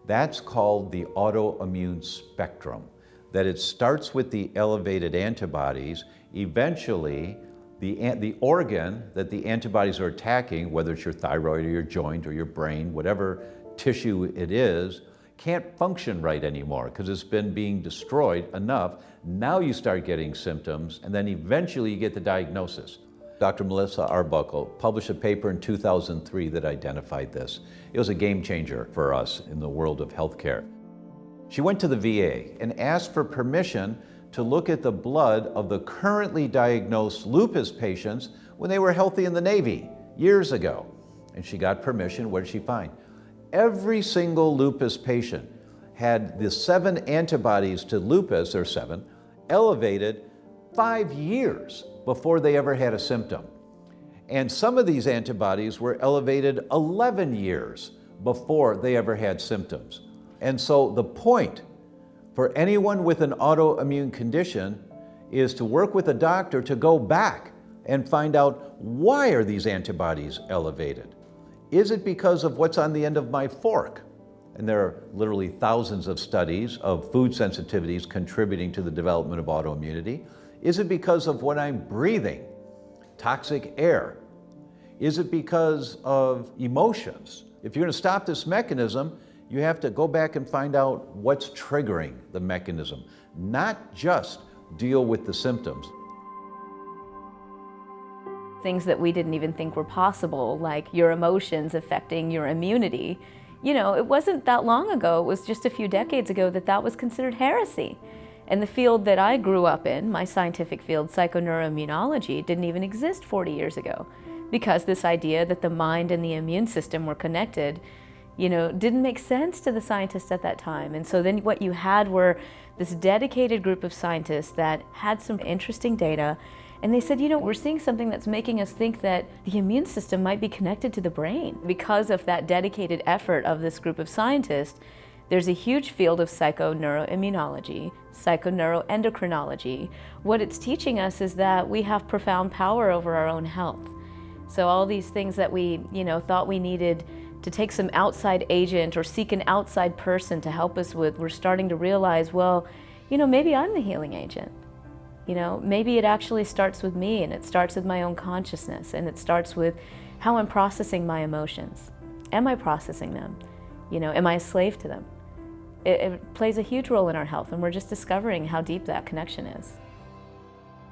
That's called the autoimmune spectrum, that it starts with the elevated antibodies. Eventually, the organ that the antibodies are attacking, whether it's your thyroid or your joint or your brain, whatever tissue it is, can't function right anymore because it's been being destroyed enough. Now you start getting symptoms, and then eventually you get the diagnosis. Dr. Melissa Arbuckle published a paper in 2003 that identified this. It was a game changer for us in the world of healthcare. She went to the VA and asked for permission to look at the blood of the currently diagnosed lupus patients when they were healthy in the Navy years ago. And she got permission. What did she find? Every single lupus patient had the 7 antibodies to lupus, or 7, elevated 5 years before they ever had a symptom. And some of these antibodies were elevated 11 years before they ever had symptoms. And so the point for anyone with an autoimmune condition is to work with a doctor to go back and find out, why are these antibodies elevated? Is it because of what's on the end of my fork? And there are literally thousands of studies of food sensitivities contributing to the development of autoimmunity. Is it because of what I'm breathing? Toxic air? Is it because of emotions? If you're going to stop this mechanism, you have to go back and find out what's triggering the mechanism, not just deal with the symptoms.
Things that we didn't even think were possible, like your emotions affecting your immunity. You know, it wasn't that long ago, it was just a few decades ago that that was considered heresy. And the field that I grew up in, my scientific field, psychoneuroimmunology, didn't even exist 40 years ago, because this idea that the mind and the immune system were connected, you know, didn't make sense to the scientists at that time. And so then what you had were this dedicated group of scientists that had some interesting data, and they said, you know, we're seeing something that's making us think that the immune system might be connected to the brain. Because of that dedicated effort of this group of scientists, there's a huge field of psychoneuroimmunology, psychoneuroendocrinology. What it's teaching us is that we have profound power over our own health. So all these things that we, you know, thought we needed to take some outside agent or seek an outside person to help us with, we're starting to realize, well, you know, maybe I'm the healing agent. You know, maybe it actually starts with me, and it starts with my own consciousness, and it starts with how I'm processing my emotions. Am I processing them? You know, am I a slave to them? It plays a huge role in our health, and we're just discovering how deep that connection is.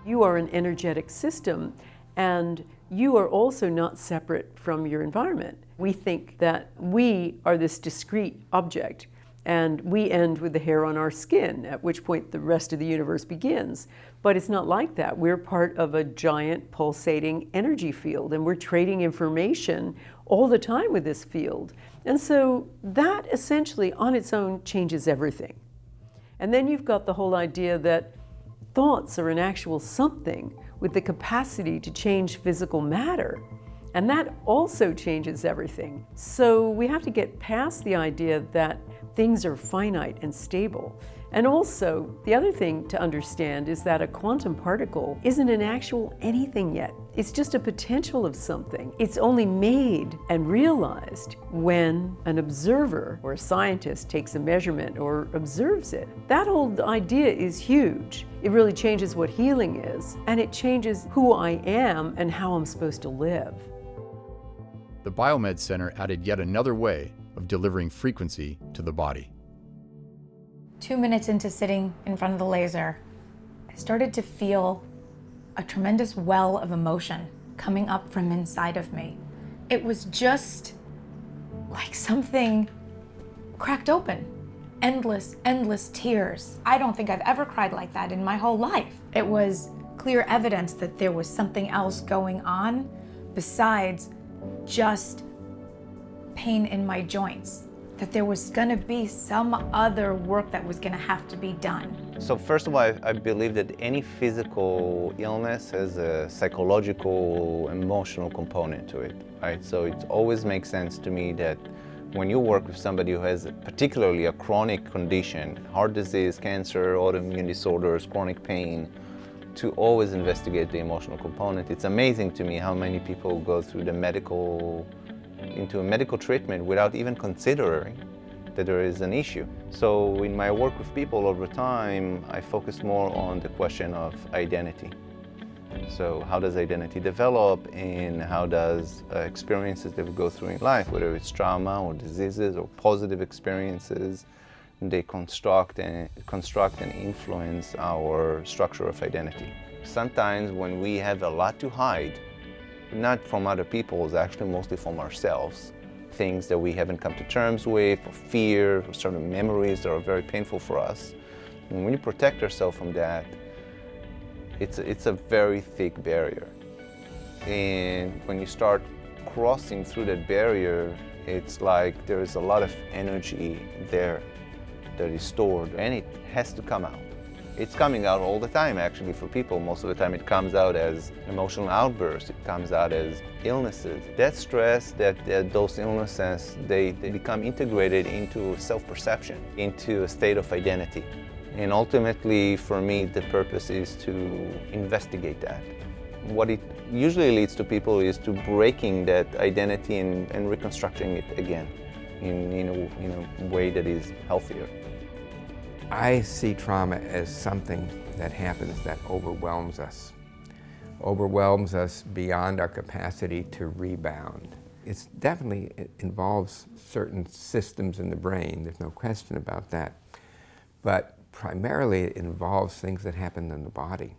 You are an energetic system, and you are also not separate from your environment. We think that we are this discrete object, and we end with the hair on our skin, at which point the rest of the universe begins. But it's not like that. We're part of a giant pulsating energy field, and we're trading information all the time with this field. And so that essentially on its own changes everything. And then you've got the whole idea that thoughts are an actual something with the capacity to change physical matter. And that also changes everything. So we have to get past the idea that things are finite and stable. And also, the other thing to understand is that a quantum particle isn't an actual anything yet. It's just a potential of something. It's only made and realized when an observer or a scientist takes a measurement or observes it. That whole idea is huge. It really changes what healing is, and it changes who I am and how I'm supposed to live.
The Biomed Center added yet another way of delivering frequency to the body.
2 minutes into sitting in front of the laser, I started to feel a tremendous well of emotion coming up from inside of me. It was just like something cracked open. Endless, endless tears. I don't think I've ever cried like that in my whole life. It was clear evidence that there was something else going on besides just pain in my joints, that there was gonna be some other work that was gonna have to be done.
So first of all, I believe that any physical illness has a psychological, emotional component to it, right? So it always makes sense to me that when you work with somebody who has particularly a chronic condition, heart disease, cancer, autoimmune disorders, chronic pain, to always investigate the emotional component. It's amazing to me how many people go through into a medical treatment without even considering that there is an issue. So in my work with people over time, I focus more on the question of identity. So how does identity develop, and how does experiences that we go through in life, whether it's trauma or diseases or positive experiences, they construct and influence our structure of identity. Sometimes when we have a lot to hide, not from other people, it's actually mostly from ourselves, things that we haven't come to terms with, or fear, or certain memories that are very painful for us. And when you protect yourself from that, it's a very thick barrier. And when you start crossing through that barrier, it's like there is a lot of energy there that is stored, and it has to come out. It's coming out all the time, actually, for people. Most of the time it comes out as emotional outbursts, it comes out as illnesses. That stress, those illnesses, they become integrated into self-perception, into a state of identity. And ultimately, for me, the purpose is to investigate that. What it usually leads to people is to breaking that identity and reconstructing it again in a way that is healthier.
I see trauma as something that happens that overwhelms us beyond our capacity to rebound. It definitely involves certain systems in the brain, there's no question about that. But primarily it involves things that happen in the body.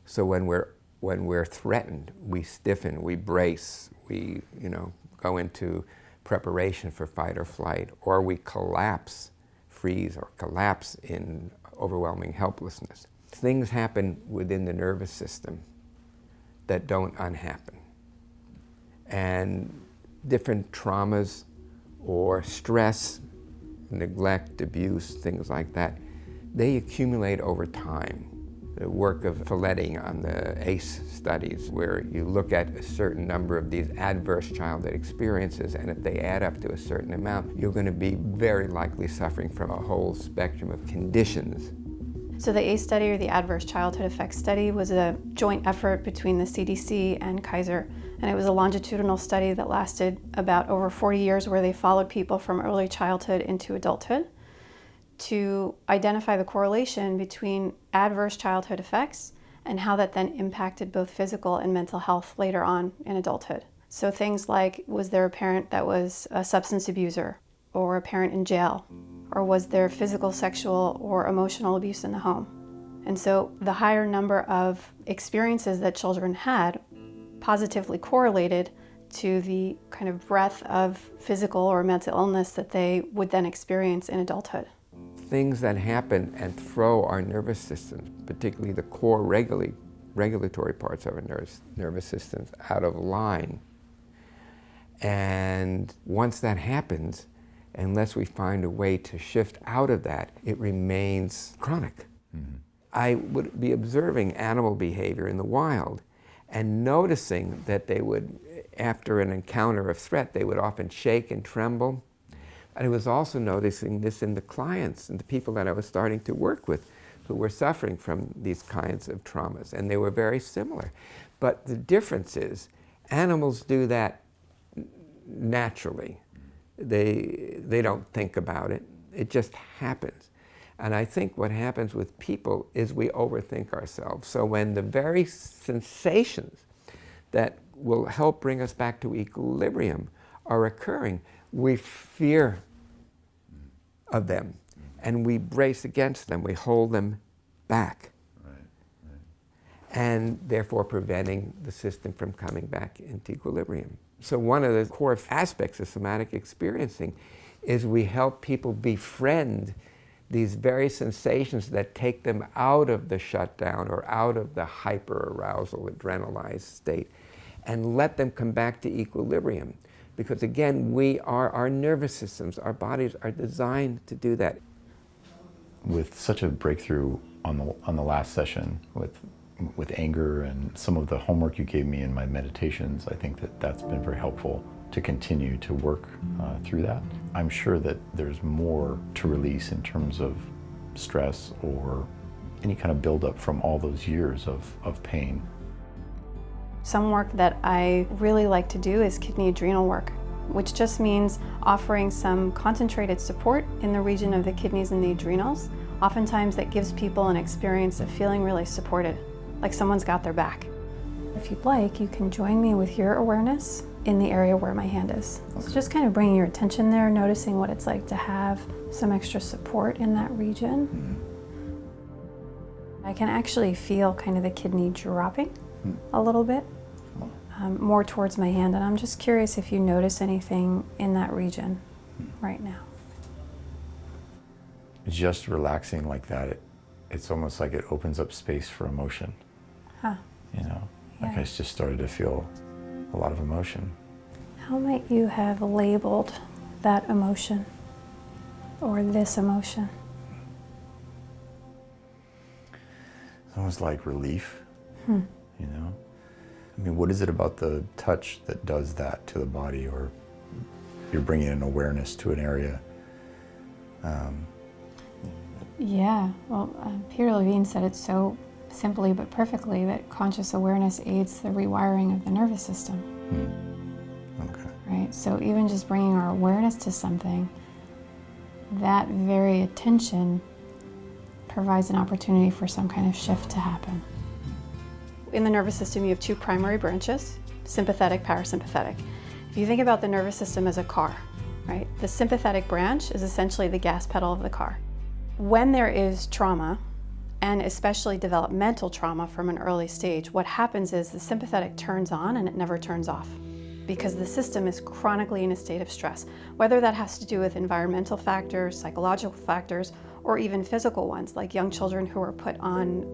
So when we're threatened, we stiffen, we brace, we go into preparation for fight or flight, or we collapse, freeze, or collapse in overwhelming helplessness. Things happen within the nervous system that don't unhappen. And different traumas or stress, neglect, abuse, things like that, they accumulate over time. The work of Folletti on the ACE studies, where you look at a certain number of these adverse childhood experiences, and if they add up to a certain amount, you're going to be very likely suffering from a whole spectrum of conditions.
So the ACE study, or the Adverse Childhood Effects Study, was a joint effort between the CDC and Kaiser, and it was a longitudinal study that lasted about over 40 years, where they followed people from early childhood into adulthood to identify the correlation between adverse childhood effects and how that then impacted both physical and mental health later on in adulthood. So things like, was there a parent that was a substance abuser or a parent in jail? Or was there physical, sexual, or emotional abuse in the home? And so the higher number of experiences that children had positively correlated to the kind of breadth of physical or mental illness that they would then experience in adulthood.
Things that happen and throw our nervous systems, particularly the core regulatory parts of our nervous systems, out of line. And once that happens, unless we find a way to shift out of that, it remains chronic. Mm-hmm. I would be observing animal behavior in the wild and noticing that they would, after an encounter of threat, they would often shake and tremble. And I was also noticing this in the clients and the people that I was starting to work with who were suffering from these kinds of traumas, and they were very similar. But the difference is, animals do that naturally. They don't think about it. It just happens. And I think what happens with people is we overthink ourselves. So when the very sensations that will help bring us back to equilibrium are occurring, we fear of them and we brace against them. We hold them back. And therefore preventing the system from coming back into equilibrium. So one of the core aspects of somatic experiencing is we help people befriend these very sensations that take them out of the shutdown or out of the hyper-arousal, adrenalized state, and let them come back to equilibrium. Because again, our nervous systems, our bodies are designed to do that.
With such a breakthrough on the last session with anger and some of the homework you gave me in my meditations, I think that's been very helpful to continue to work through that. I'm sure that there's more to release in terms of stress or any kind of buildup from all those years of pain.
Some work that I really like to do is kidney adrenal work, which just means offering some concentrated support in the region of the kidneys and the adrenals. Oftentimes that gives people an experience of feeling really supported, like someone's got their back. If you'd like, you can join me with your awareness in the area where my hand is. So just kind of bringing your attention there, noticing what it's like to have some extra support in that region. I can actually feel kind of the kidney dropping a little bit, more towards my hand, and I'm just curious if you notice anything in that region right now.
Just relaxing like that, it's almost like it opens up space for emotion.
Huh.
You know, like
Yeah.
I just started to feel a lot of emotion.
How might you have labeled that emotion or this emotion?
It's almost like relief,
Hmm.
you know? I mean, what is it about the touch that does that to the body, or you're bringing an awareness to an area?
Yeah, well, Peter Levine said it so simply but perfectly that conscious awareness aids the rewiring of the nervous system.
Okay.
Right? So even just bringing our awareness to something, that very attention provides an opportunity for some kind of shift to happen. In the nervous system, you have two primary branches, sympathetic, parasympathetic. If you think about the nervous system as a car, right? The sympathetic branch is essentially the gas pedal of the car. When there is trauma, and especially developmental trauma from an early stage, what happens is the sympathetic turns on and it never turns off because the system is chronically in a state of stress, whether that has to do with environmental factors, psychological factors, or even physical ones, like young children who are put on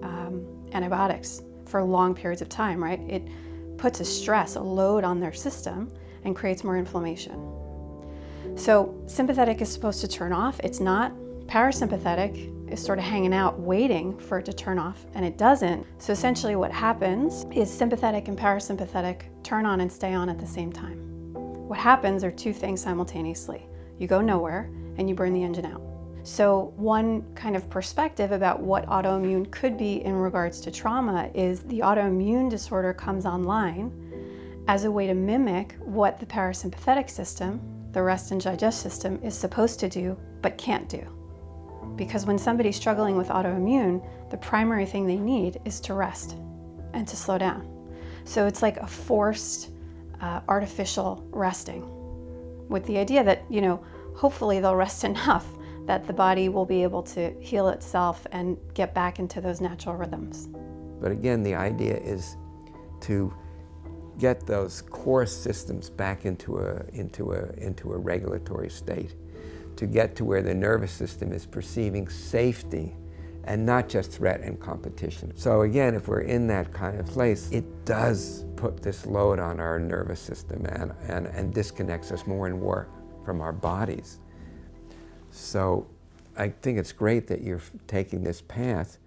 antibiotics for long periods of time, right? It puts a stress, a load on their system and creates more inflammation. So sympathetic is supposed to turn off, it's not. Parasympathetic is sort of hanging out waiting for it to turn off, and it doesn't. So essentially what happens is sympathetic and parasympathetic turn on and stay on at the same time. What happens are two things simultaneously. You go nowhere and you burn the engine out. So one kind of perspective about what autoimmune could be in regards to trauma is the autoimmune disorder comes online as a way to mimic what the parasympathetic system, the rest and digest system, is supposed to do but can't do. Because when somebody's struggling with autoimmune, the primary thing they need is to rest and to slow down. So it's like a forced, artificial resting with the idea that, hopefully they'll rest enough that the body will be able to heal itself and get back into those natural rhythms.
But again, the idea is to get those core systems back into a regulatory state, to get to where the nervous system is perceiving safety and not just threat and competition. So again, if we're in that kind of place, it does put this load on our nervous system and disconnects us more and more from our bodies. So I think it's great that you're taking this path.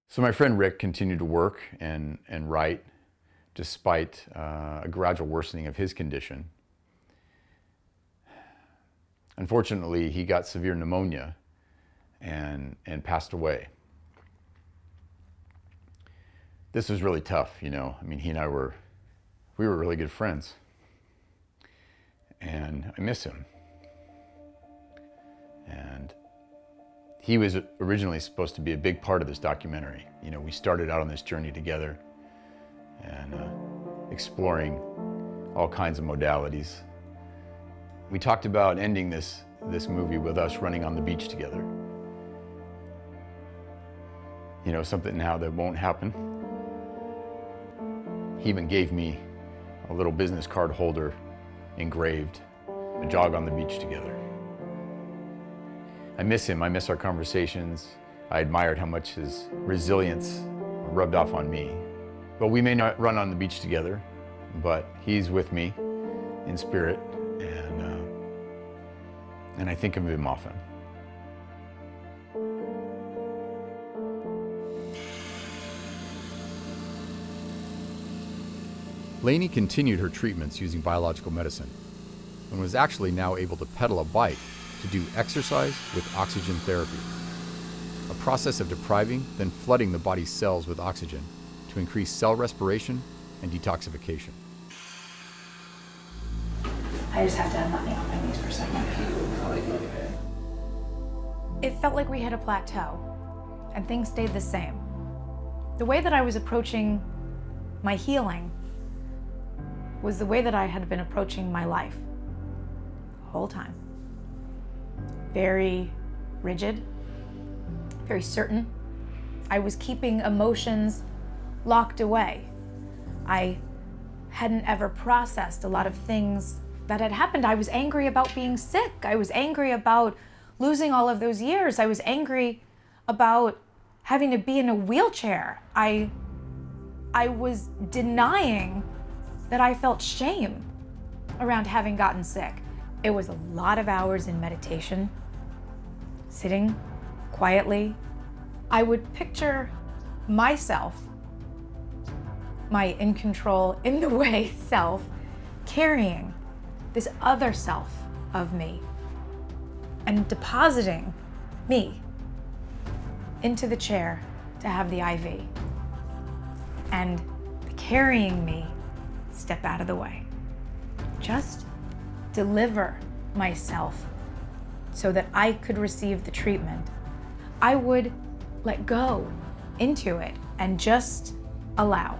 So my friend Rick continued to work and write despite a gradual worsening of his condition. Unfortunately, he got severe pneumonia and passed away. This was really tough, I mean, he and I were really good friends. And I miss him. And he was originally supposed to be a big part of this documentary. We started out on this journey together and exploring all kinds of modalities. We talked about ending this movie with us running on the beach together. Something now that won't happen. He even gave me a little business card holder engraved, a jog on the beach together. I miss him, I miss our conversations. I admired how much his resilience rubbed off on me. But we may not run on the beach together, but he's with me in spirit, and I think of him often. Lainey continued her treatments using biological medicine and was actually now able to pedal a bike to do exercise with oxygen therapy, a process of depriving, then flooding the body's cells with oxygen to increase cell respiration and detoxification.
I just have to have nothing on my knees for a second. It felt like we hit a plateau and things stayed the same. The way that I was approaching my healing was the way that I had been approaching my life the whole time. Very rigid, very certain. I was keeping emotions locked away. I hadn't ever processed a lot of things that had happened. I was angry about being sick. I was angry about losing all of those years. I was angry about having to be in a wheelchair. I was denying that I felt shame around having gotten sick. It was a lot of hours in meditation, sitting quietly. I would picture myself, my in control, in the way self, carrying this other self of me and depositing me into the chair to have the IV, and carrying me step out of the way. Just deliver myself so that I could receive the treatment. I would let go into it and just allow.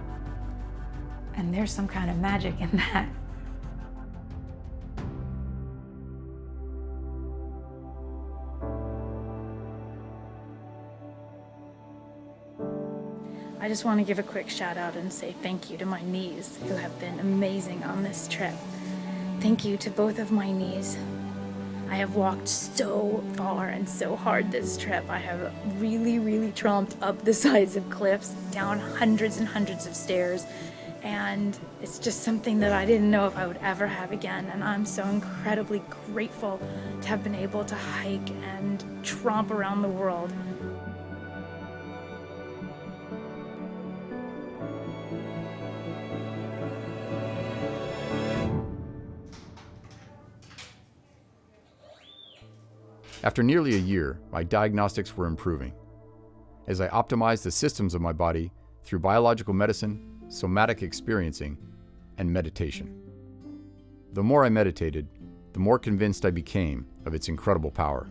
And there's some kind of magic in that. I just want to give a quick shout out and say thank you to my knees, who have been amazing on this trip. Thank you to both of my knees. I have walked so far and so hard this trip. I have really, really tromped up the sides of cliffs, down hundreds and hundreds of stairs, and it's just something that I didn't know if I would ever have again, and I'm so incredibly grateful to have been able to hike and tromp around the world.
After nearly a year, my diagnostics were improving as I optimized the systems of my body through biological medicine, somatic experiencing, and meditation. The more I meditated, the more convinced I became of its incredible power.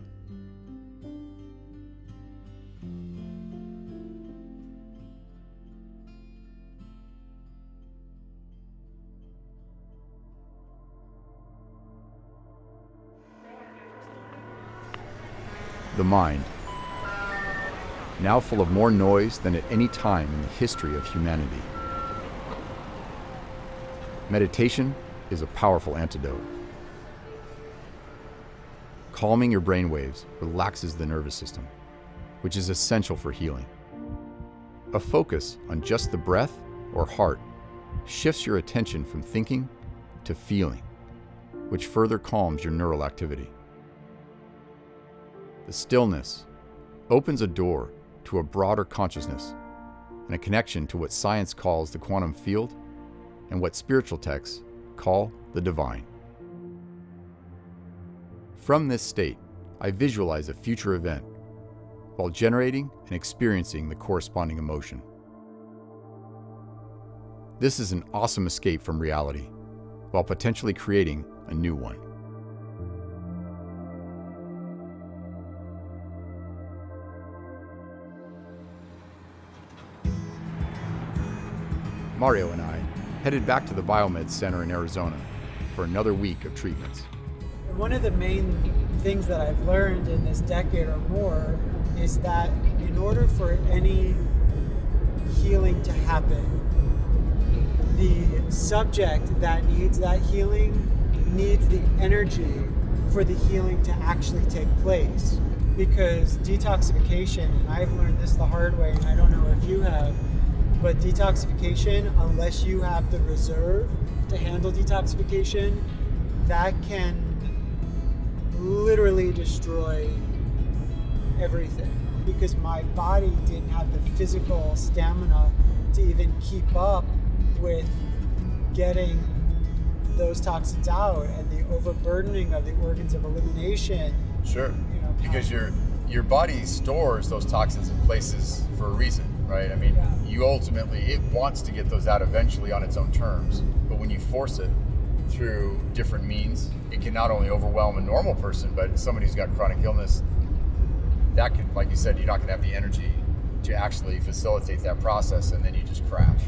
The mind, now full of more noise than at any time in the history of humanity. Meditation is a powerful antidote. Calming your brainwaves relaxes the nervous system, which is essential for healing. A focus on just the breath or heart shifts your attention from thinking to feeling, which further calms your neural activity. The stillness opens a door to a broader consciousness and a connection to what science calls the quantum field and what spiritual texts call the divine. From this state, I visualize a future event while generating and experiencing the corresponding emotion. This is an awesome escape from reality while potentially creating a new one. Mario and I headed back to the Biomed Center in Arizona for another week of treatments.
One of the main things that I've learned in this decade or more is that in order for any healing to happen, the subject that needs that healing needs the energy for the healing to actually take place. Because detoxification, and I've learned this the hard way, and I don't know if you have, but detoxification, unless you have the reserve to handle detoxification, that can literally destroy everything. Because my body didn't have the physical stamina to even keep up with getting those toxins out, and the overburdening of the organs of elimination.
Sure, because your body stores those toxins in places for a reason. Right? I mean, you ultimately, it wants to get those out eventually on its own terms. But when you force it through different means, it can not only overwhelm a normal person, but somebody who's got chronic illness, that can, like you said, you're not going to have the energy to actually facilitate that process, and then you just crash.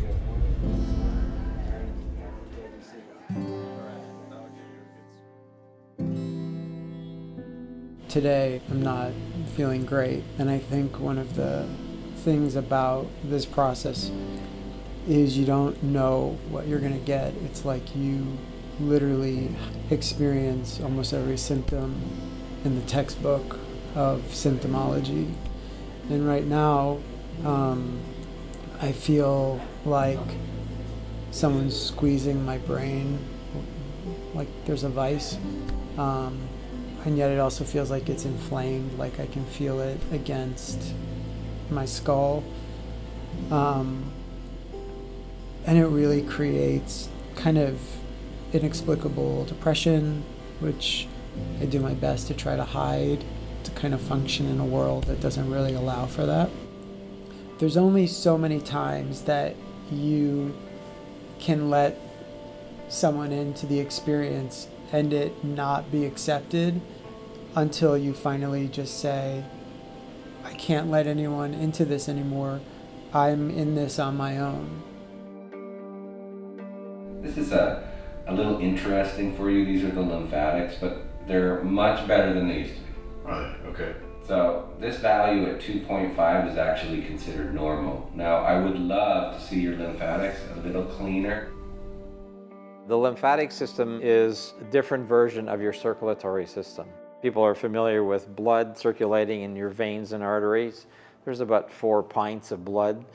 Today, I'm not feeling great, and I think one of the things about this process is you don't know what you're going to get. It's like you literally experience almost every symptom in the textbook of symptomology. And right now, I feel like someone's squeezing my brain, like there's a vice. And yet it also feels like it's inflamed, like I can feel it against my skull, and it really creates kind of inexplicable depression, which I do my best to try to hide, to kind of function in a world that doesn't really allow for that. There's only so many times that you can let someone into the experience and it not be accepted until you finally just say, I can't let anyone into this anymore. I'm in this on my own.
This is a little interesting for you. These are the lymphatics, but they're much better than they used to be.
Right, okay.
So this value at 2.5 is actually considered normal. Now, I would love to see your lymphatics a little cleaner.
The lymphatic system is a different version of your circulatory system. People are familiar with blood circulating in your veins and arteries. There's about 4 pints of blood.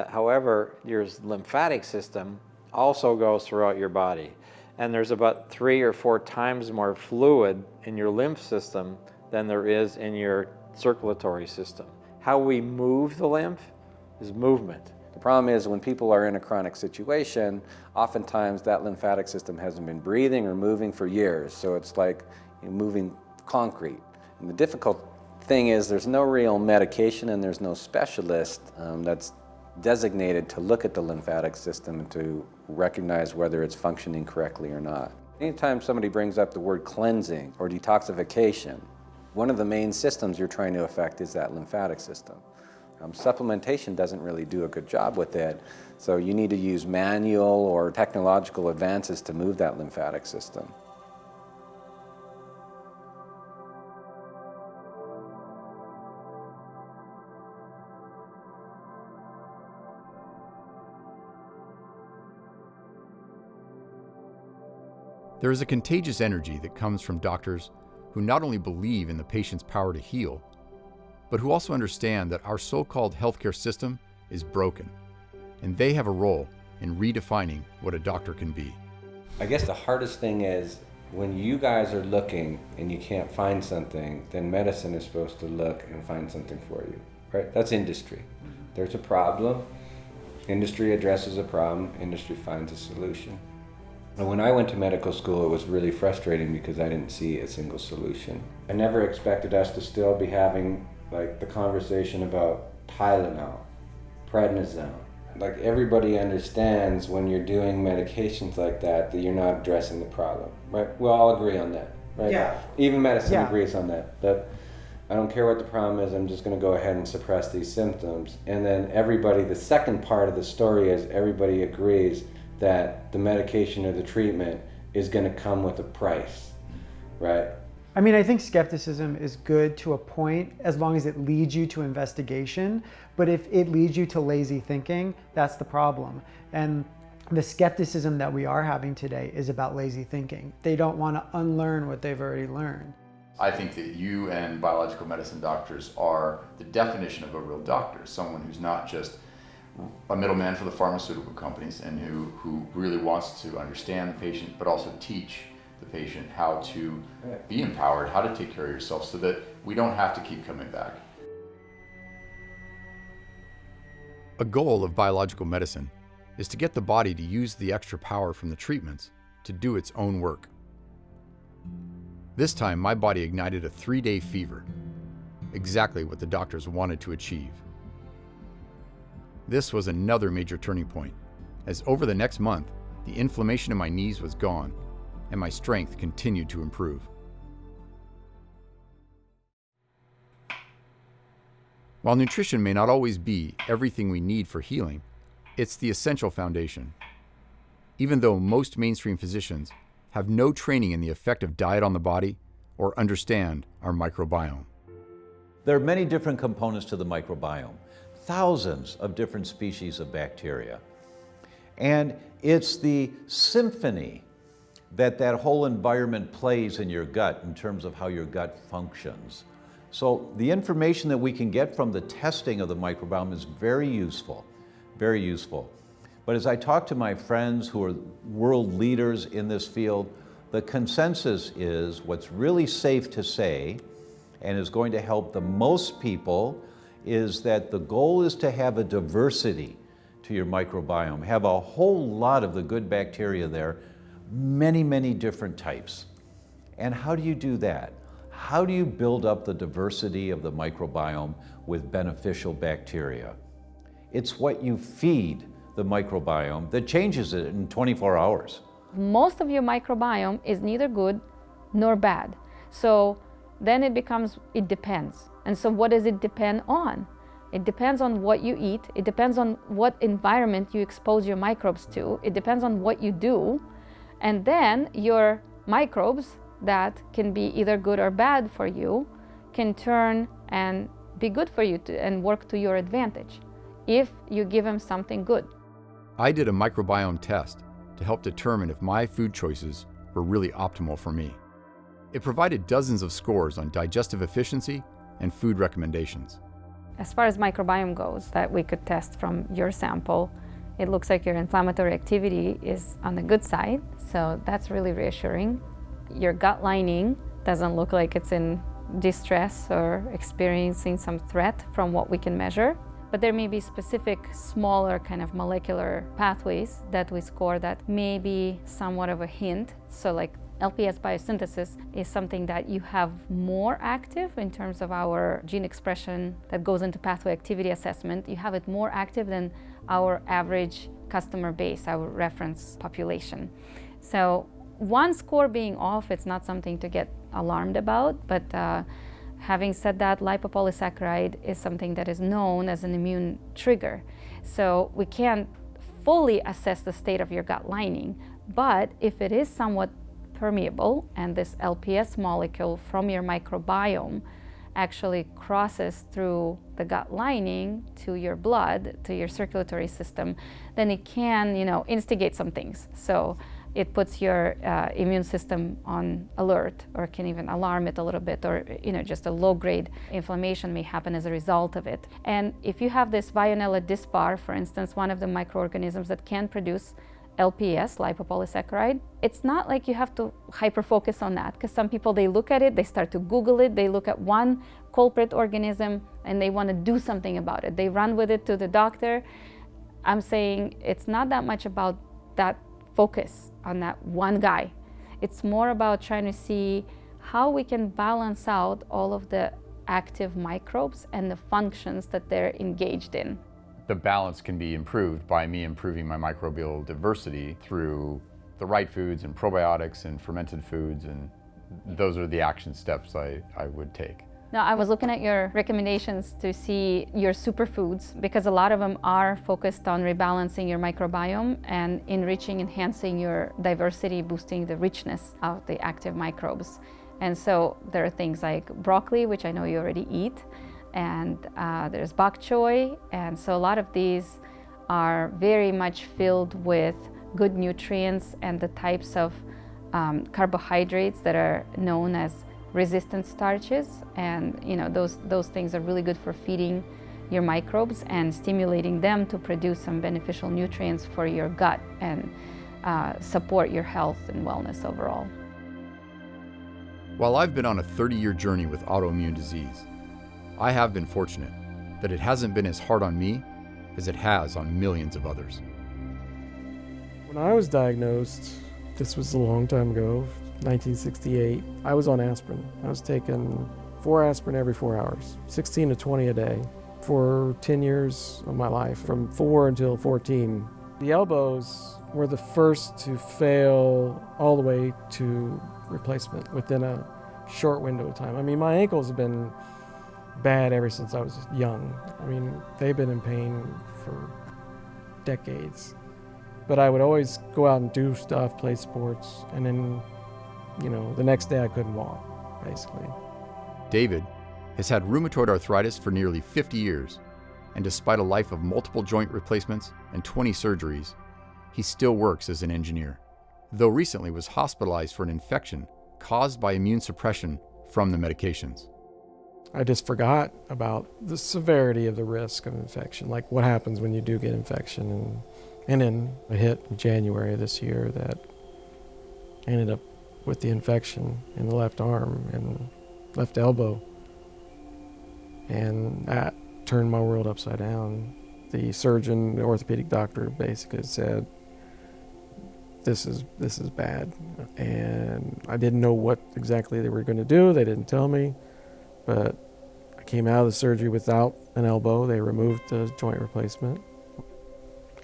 However, your lymphatic system also goes throughout your body. And there's about 3 or 4 times more fluid in your lymph system than there is in your circulatory system. How we move the lymph is movement.
The problem is when people are in a chronic situation, oftentimes that lymphatic system hasn't been breathing or moving for years. So it's like moving concrete. And the difficult thing is there's no real medication and there's no specialist that's designated to look at the lymphatic system and to recognize whether it's functioning correctly or not. Anytime somebody brings up the word cleansing or detoxification, one of the main systems you're trying to affect is that lymphatic system. Supplementation doesn't really do a good job with it, so you need to use manual or technological advances to move that lymphatic system.
There is a contagious energy that comes from doctors who not only believe in the patient's power to heal, but who also understand that our so-called healthcare system is broken, and they have a role in redefining what a doctor can be.
I guess the hardest thing is when you guys are looking and you can't find something, then medicine is supposed to look and find something for you, right? That's industry. There's a problem, industry addresses a problem, industry finds a solution. And when I went to medical school, it was really frustrating because I didn't see a single solution. I never expected us to still be having like the conversation about Tylenol, prednisone. Like everybody understands when you're doing medications like that you're not addressing the problem, right? We all agree on that, right?
Yeah.
Even medicine
Yeah.
agrees on that. But I don't care what the problem is, I'm just gonna go ahead and suppress these symptoms. And then everybody, the second part of the story is everybody agrees that the medication or the treatment is gonna come with a price, right?
I mean, I think skepticism is good to a point as long as it leads you to investigation. But if it leads you to lazy thinking, that's the problem. And the skepticism that we are having today is about lazy thinking. They don't want to unlearn what they've already learned.
I think that you and biological medicine doctors are the definition of a real doctor, someone who's not just a middleman for the pharmaceutical companies and who really wants to understand the patient, but also teach the patient how to be empowered, how to take care of yourself so that we don't have to keep coming back. A goal of biological medicine is to get the body to use the extra power from the treatments to do its own work. This time, my body ignited a 3-day fever, exactly what the doctors wanted to achieve. This was another major turning point, as over the next month, the inflammation in my knees was gone, and my strength continued to improve. While nutrition may not always be everything we need for healing, it's the essential foundation. Even though most mainstream physicians have no training in the effect of diet on the body or understand our microbiome.
There are many different components to the microbiome, thousands of different species of bacteria. And it's the symphony that whole environment plays in your gut in terms of how your gut functions. So the information that we can get from the testing of the microbiome is very useful, very useful. But as I talk to my friends who are world leaders in this field, the consensus is what's really safe to say and is going to help the most people is that the goal is to have a diversity to your microbiome, have a whole lot of the good bacteria there, many, many different types. And how do you do that? How do you build up the diversity of the microbiome with beneficial bacteria? It's what you feed the microbiome that changes it in 24 hours.
Most of your microbiome is neither good nor bad. So then it depends. And so what does it depend on? It depends on what you eat. It depends on what environment you expose your microbes to. It depends on what you do. And then your microbes that can be either good or bad for you can turn and be good for you and work to your advantage if you give them something good.
I did a microbiome test to help determine if my food choices were really optimal for me. It provided dozens of scores on digestive efficiency and food recommendations.
As far as microbiome goes, that we could test from your sample, it looks like your inflammatory activity is on the good side, so that's really reassuring. Your gut lining doesn't look like it's in distress or experiencing some threat from what we can measure, but there may be specific smaller kind of molecular pathways that we score that may be somewhat of a hint. So like LPS biosynthesis is something that you have more active in terms of our gene expression that goes into pathway activity assessment. You have it more active than our average customer base, our reference population. So one score being off, it's not something to get alarmed about, but having said that, lipopolysaccharide is something that is known as an immune trigger. So we can't fully assess the state of your gut lining, but if it is somewhat permeable and this LPS molecule from your microbiome actually crosses through the gut lining to your blood, to your circulatory system, then it can, instigate some things. So it puts your immune system on alert, or can even alarm it a little bit, or just a low-grade inflammation may happen as a result of it. And if you have this Veillonella dispar, for instance, one of the microorganisms that can produce LPS, lipopolysaccharide, it's not like you have to hyper-focus on that, because some people, they look at it, they start to Google it, they look at one culprit organism and they want to do something about it. They run with it to the doctor. I'm saying it's not that much about that focus on that one guy. It's more about trying to see how we can balance out all of the active microbes and the functions that they're engaged in.
The balance can be improved by me improving my microbial diversity through the right foods and probiotics and fermented foods, and those are the action steps I would take.
Now, I was looking at your recommendations to see your superfoods, because a lot of them are focused on rebalancing your microbiome and enriching, enhancing your diversity, boosting the richness of the active microbes. And so there are things like broccoli, which I know you already eat, and there's bok choy, and so a lot of these are very much filled with good nutrients and the types of carbohydrates that are known as resistant starches, and those things are really good for feeding your microbes and stimulating them to produce some beneficial nutrients for your gut and support your health and wellness overall.
While I've been on a 30-year journey with autoimmune disease, I have been fortunate that it hasn't been as hard on me as it has on millions of others.
When I was diagnosed, this was a long time ago, 1968, I was on aspirin. I was taking 4 aspirin every 4 hours, 16 to 20 a day, for 10 years of my life, from 4 until 14. The elbows were the first to fail all the way to replacement within a short window of time. I mean, my ankles have been bad ever since I was young. I mean, they've been in pain for decades. But I would always go out and do stuff, play sports, and then, the next day I couldn't walk, basically.
David has had rheumatoid arthritis for nearly 50 years, and despite a life of multiple joint replacements and 20 surgeries, he still works as an engineer, though recently was hospitalized for an infection caused by immune suppression from the medications.
I just forgot about the severity of the risk of infection, like what happens when you do get infection. And then I hit in January of this year that I ended up with the infection in the left arm and left elbow. And that turned my world upside down. The surgeon, the orthopedic doctor, basically said, this is bad. And I didn't know what exactly they were going to do. They didn't tell me. But I came out of the surgery without an elbow. They removed the joint replacement.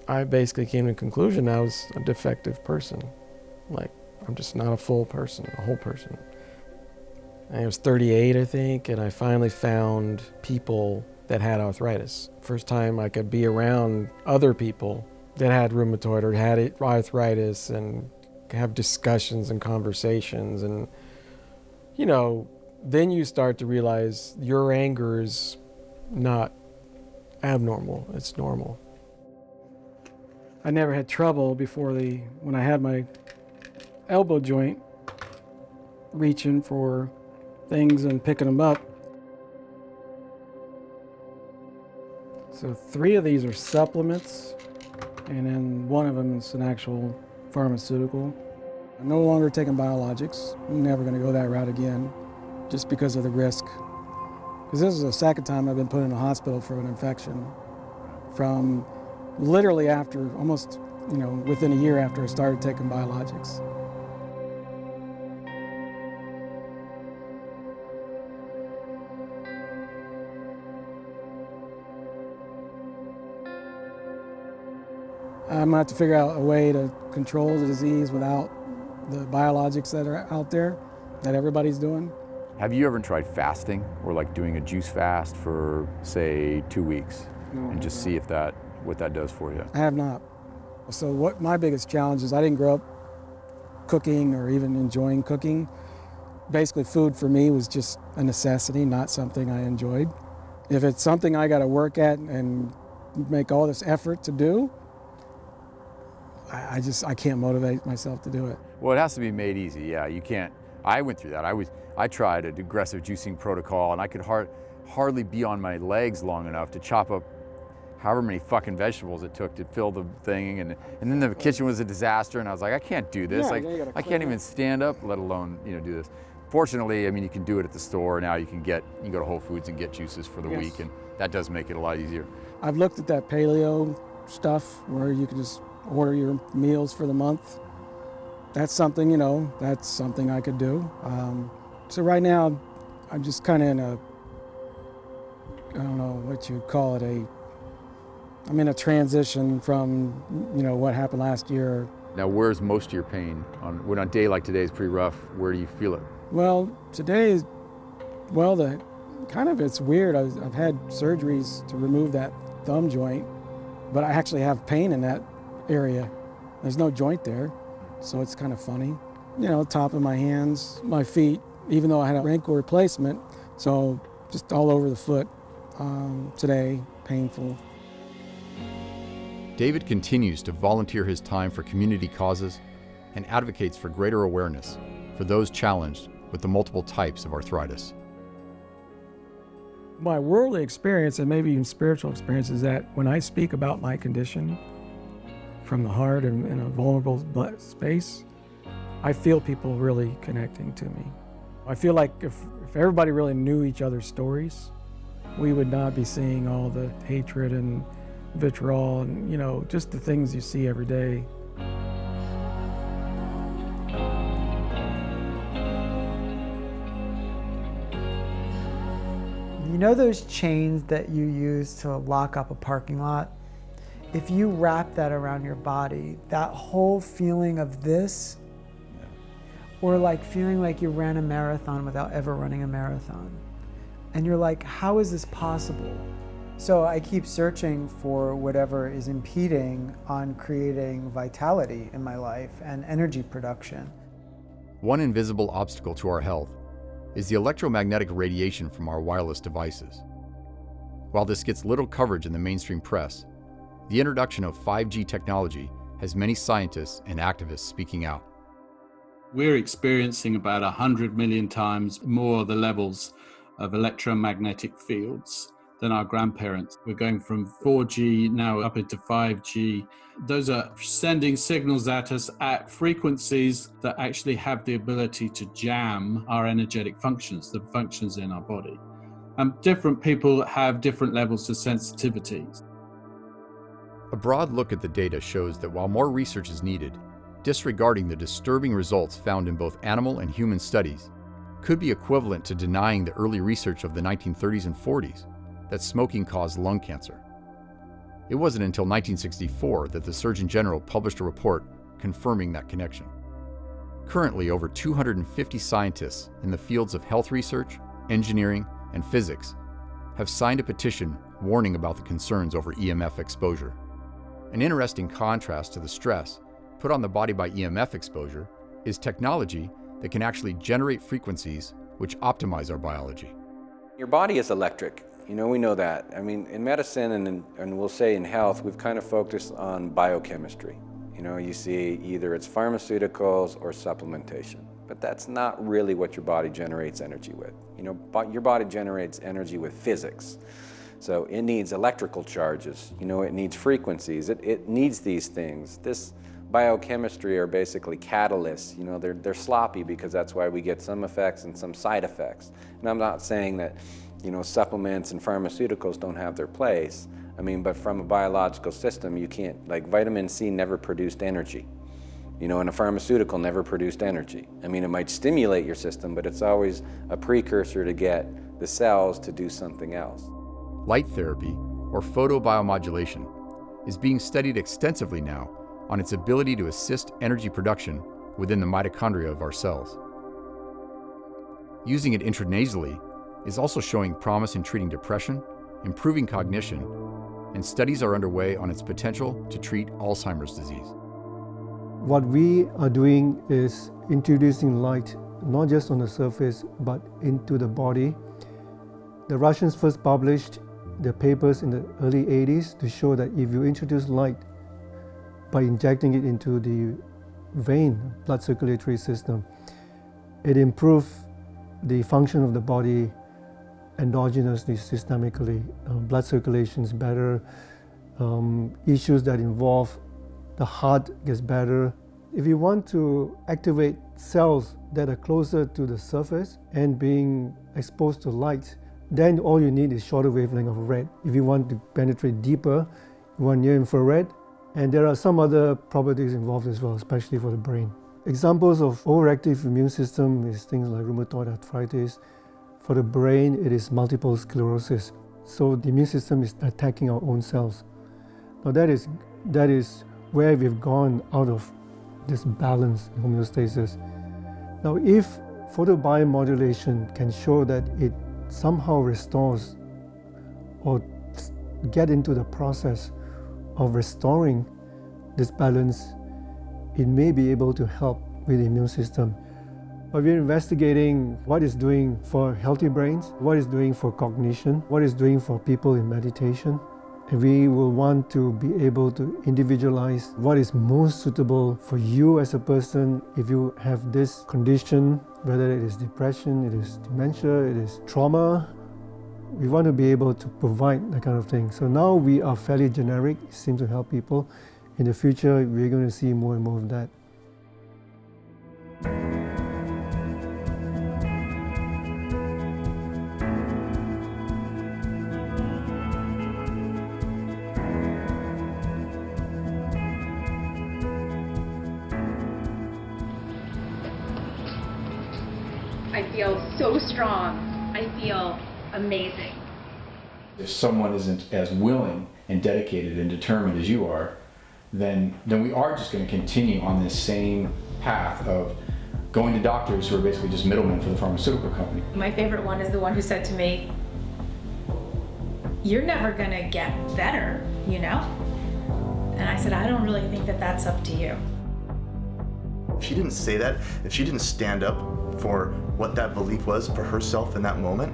I basically came to the conclusion I was a defective person. Like, I'm just not a full person, a whole person. I was 38, I think, and I finally found people that had arthritis. First time I could be around other people that had rheumatoid or had arthritis and have discussions and conversations. And, you know, then you start to realize your anger is not abnormal, it's normal. I never had trouble before when I had my elbow joint, reaching for things and picking them up. So 3 of these are supplements, and then 1 of them is an actual pharmaceutical. I'm no longer taking biologics. I'm never going to go that route again, just because of the risk. Because this is the second time I've been put in a hospital for an infection, from literally after almost, you know, within a year after I started taking biologics. I'm going to have to figure out a way to control the disease without the biologics that are out there, that everybody's doing.
Have you ever tried fasting or like doing a juice fast for, say, 2 weeks and just see if what that does for you?
I have not. So what my biggest challenge is, I didn't grow up cooking or even enjoying cooking. Basically, food for me was just a necessity, not something I enjoyed. If it's something I got to work at and make all this effort to do, I can't motivate myself to do it.
Well, it has to be made easy. Yeah, you can't. I went through that. I tried an aggressive juicing protocol, and I could hardly be on my legs long enough to chop up however many fucking vegetables it took to fill the thing, and then the kitchen was a disaster, and I was like, I can't do this.
Yeah,
I can't even stand up, let alone, you know, do this. Fortunately, I mean, you can do it at the store now. You can go to Whole Foods and get juices for the week, and that does make it a lot easier.
I've looked at that paleo stuff where you can just order your meals for the month. That's something, you know, that's something I could do. So right now, I'm just kind of in a, I don't know what you call it, I'm in a transition from, you know, what happened last year.
Now, where's most of your pain? When a day like today is pretty rough, where do you feel it?
Well, today, it's weird. I've had surgeries to remove that thumb joint, but I actually have pain in that area. There's no joint there, so it's kind of funny. You know, top of my hands, my feet, even though I had a ankle replacement, so just all over the foot today, painful.
David continues to volunteer his time for community causes and advocates for greater awareness for those challenged with the multiple types of arthritis.
My worldly experience, and maybe even spiritual experience, is that when I speak about my condition from the heart and in a vulnerable space, I feel people really connecting to me. I feel like if everybody really knew each other's stories, we would not be seeing all the hatred and vitriol and, you know, just the things you see every day.
You know those chains that you use to lock up a parking lot? If you wrap that around your body, that whole feeling of this, or like feeling like you ran a marathon without ever running a marathon. And you're like, how is this possible? So I keep searching for whatever is impeding on creating vitality in my life and energy production.
One invisible obstacle to our health is the electromagnetic radiation from our wireless devices. While this gets little coverage in the mainstream press, the introduction of 5G technology has many scientists and activists speaking out.
We're experiencing about 100 million times more the levels of electromagnetic fields than our grandparents. We're going from 4G now up into 5G. Those are sending signals at us at frequencies that actually have the ability to jam our energetic functions, the functions in our body. Different people have different levels of sensitivities.
A broad look at the data shows that while more research is needed, disregarding the disturbing results found in both animal and human studies could be equivalent to denying the early research of the 1930s and 40s that smoking caused lung cancer. It wasn't until 1964 that the Surgeon General published a report confirming that connection. Currently, over 250 scientists in the fields of health research, engineering, and physics have signed a petition warning about the concerns over EMF exposure. An interesting contrast to the stress put on the body by EMF exposure is technology that can actually generate frequencies which optimize our biology.
Your body is electric. We know that. I mean, in medicine and we'll say in health, we've kind of focused on biochemistry. You see either it's pharmaceuticals or supplementation, but that's not really what your body generates energy with. Your body generates energy with physics. So it needs electrical charges, it needs frequencies, it needs these things. This biochemistry are basically catalysts, they're sloppy because that's why we get some effects and some side effects. And I'm not saying that, supplements and pharmaceuticals don't have their place. But from a biological system, you can't, like vitamin C never produced energy. And a pharmaceutical never produced energy. It might stimulate your system, but it's always a precursor to get the cells to do something else.
Light therapy, or photobiomodulation, is being studied extensively now on its ability to assist energy production within the mitochondria of our cells. Using it intranasally is also showing promise in treating depression, improving cognition, and studies are underway on its potential to treat Alzheimer's disease.
What we are doing is introducing light not just on the surface but into the body. The Russians first published their papers in the early 80s to show that if you introduce light by injecting it into the vein, blood circulatory system, it improves the function of the body endogenously, systemically. Blood circulation is better. Issues that involve the heart gets better. If you want to activate cells that are closer to the surface and being exposed to light, then all you need is shorter wavelength of red. If you want to penetrate deeper, you want near infrared, and there are some other properties involved as well, especially for the brain. Examples of overactive immune system is things like rheumatoid arthritis. For the brain, it is multiple sclerosis. So the immune system is attacking our own cells. Now that is where we've gone out of this balance in homeostasis. Now if photobiomodulation can show that it somehow restores or get into the process of restoring this balance, it may be able to help with the immune system. But we're investigating what it's doing for healthy brains, what it's doing for cognition, what it's doing for people in meditation. And we will want to be able to individualize what is most suitable for you as a person if you have this condition, whether it is depression, it is dementia, it is trauma. We want to be able to provide that kind of thing. So now we are fairly generic, it seems to help people. In the future, we're going to see more and more of that.
I feel so strong. I feel amazing.
If someone isn't as willing and dedicated and determined as you are, then we are just going to continue on this same path of going to doctors who are basically just middlemen for the pharmaceutical company.
My favorite one is the one who said to me, "You're never going to get better, you know?" And I said, "I don't really think that that's up to you."
If she didn't say that, if she didn't stand up for what that belief was for herself in that moment,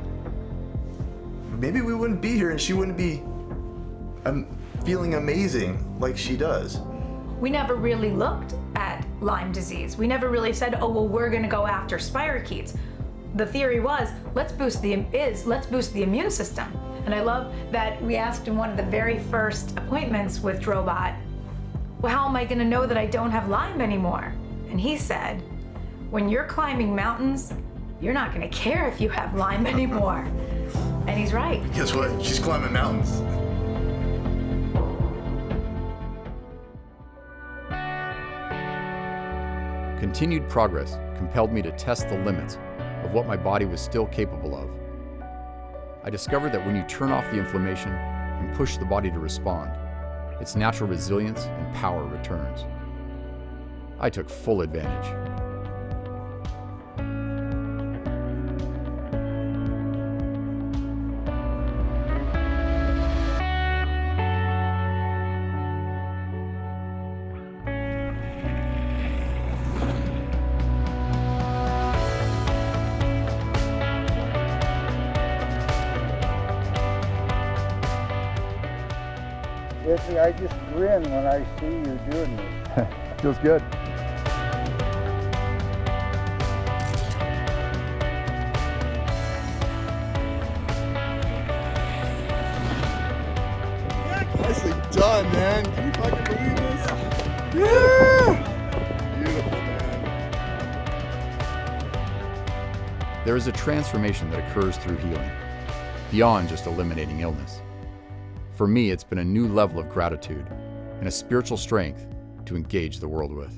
maybe we wouldn't be here and she wouldn't be feeling amazing like she does.
We never really looked at Lyme disease. We never really said, "Oh, well, we're going to go after spirochetes." The theory was, let's boost the immune system. And I love that we asked in one of the very first appointments with Drobot, "Well, how am I going to know that I don't have Lyme anymore?" And he said, "When you're climbing mountains, you're not going to care if you have Lyme anymore." And he's right.
Guess what? She's climbing mountains.
Continued progress compelled me to test the limits of what my body was still capable of. I discovered that when you turn off the inflammation and push the body to respond, its natural resilience and power returns. I took full advantage.
Izzy, I just grin when I see you doing this.
Feels good.
Nicely done, man. Can you fucking believe this? Yeah! Beautiful, man.
There is a transformation that occurs through healing, beyond just eliminating illness. For me, it's been a new level of gratitude and a spiritual strength to engage the world with.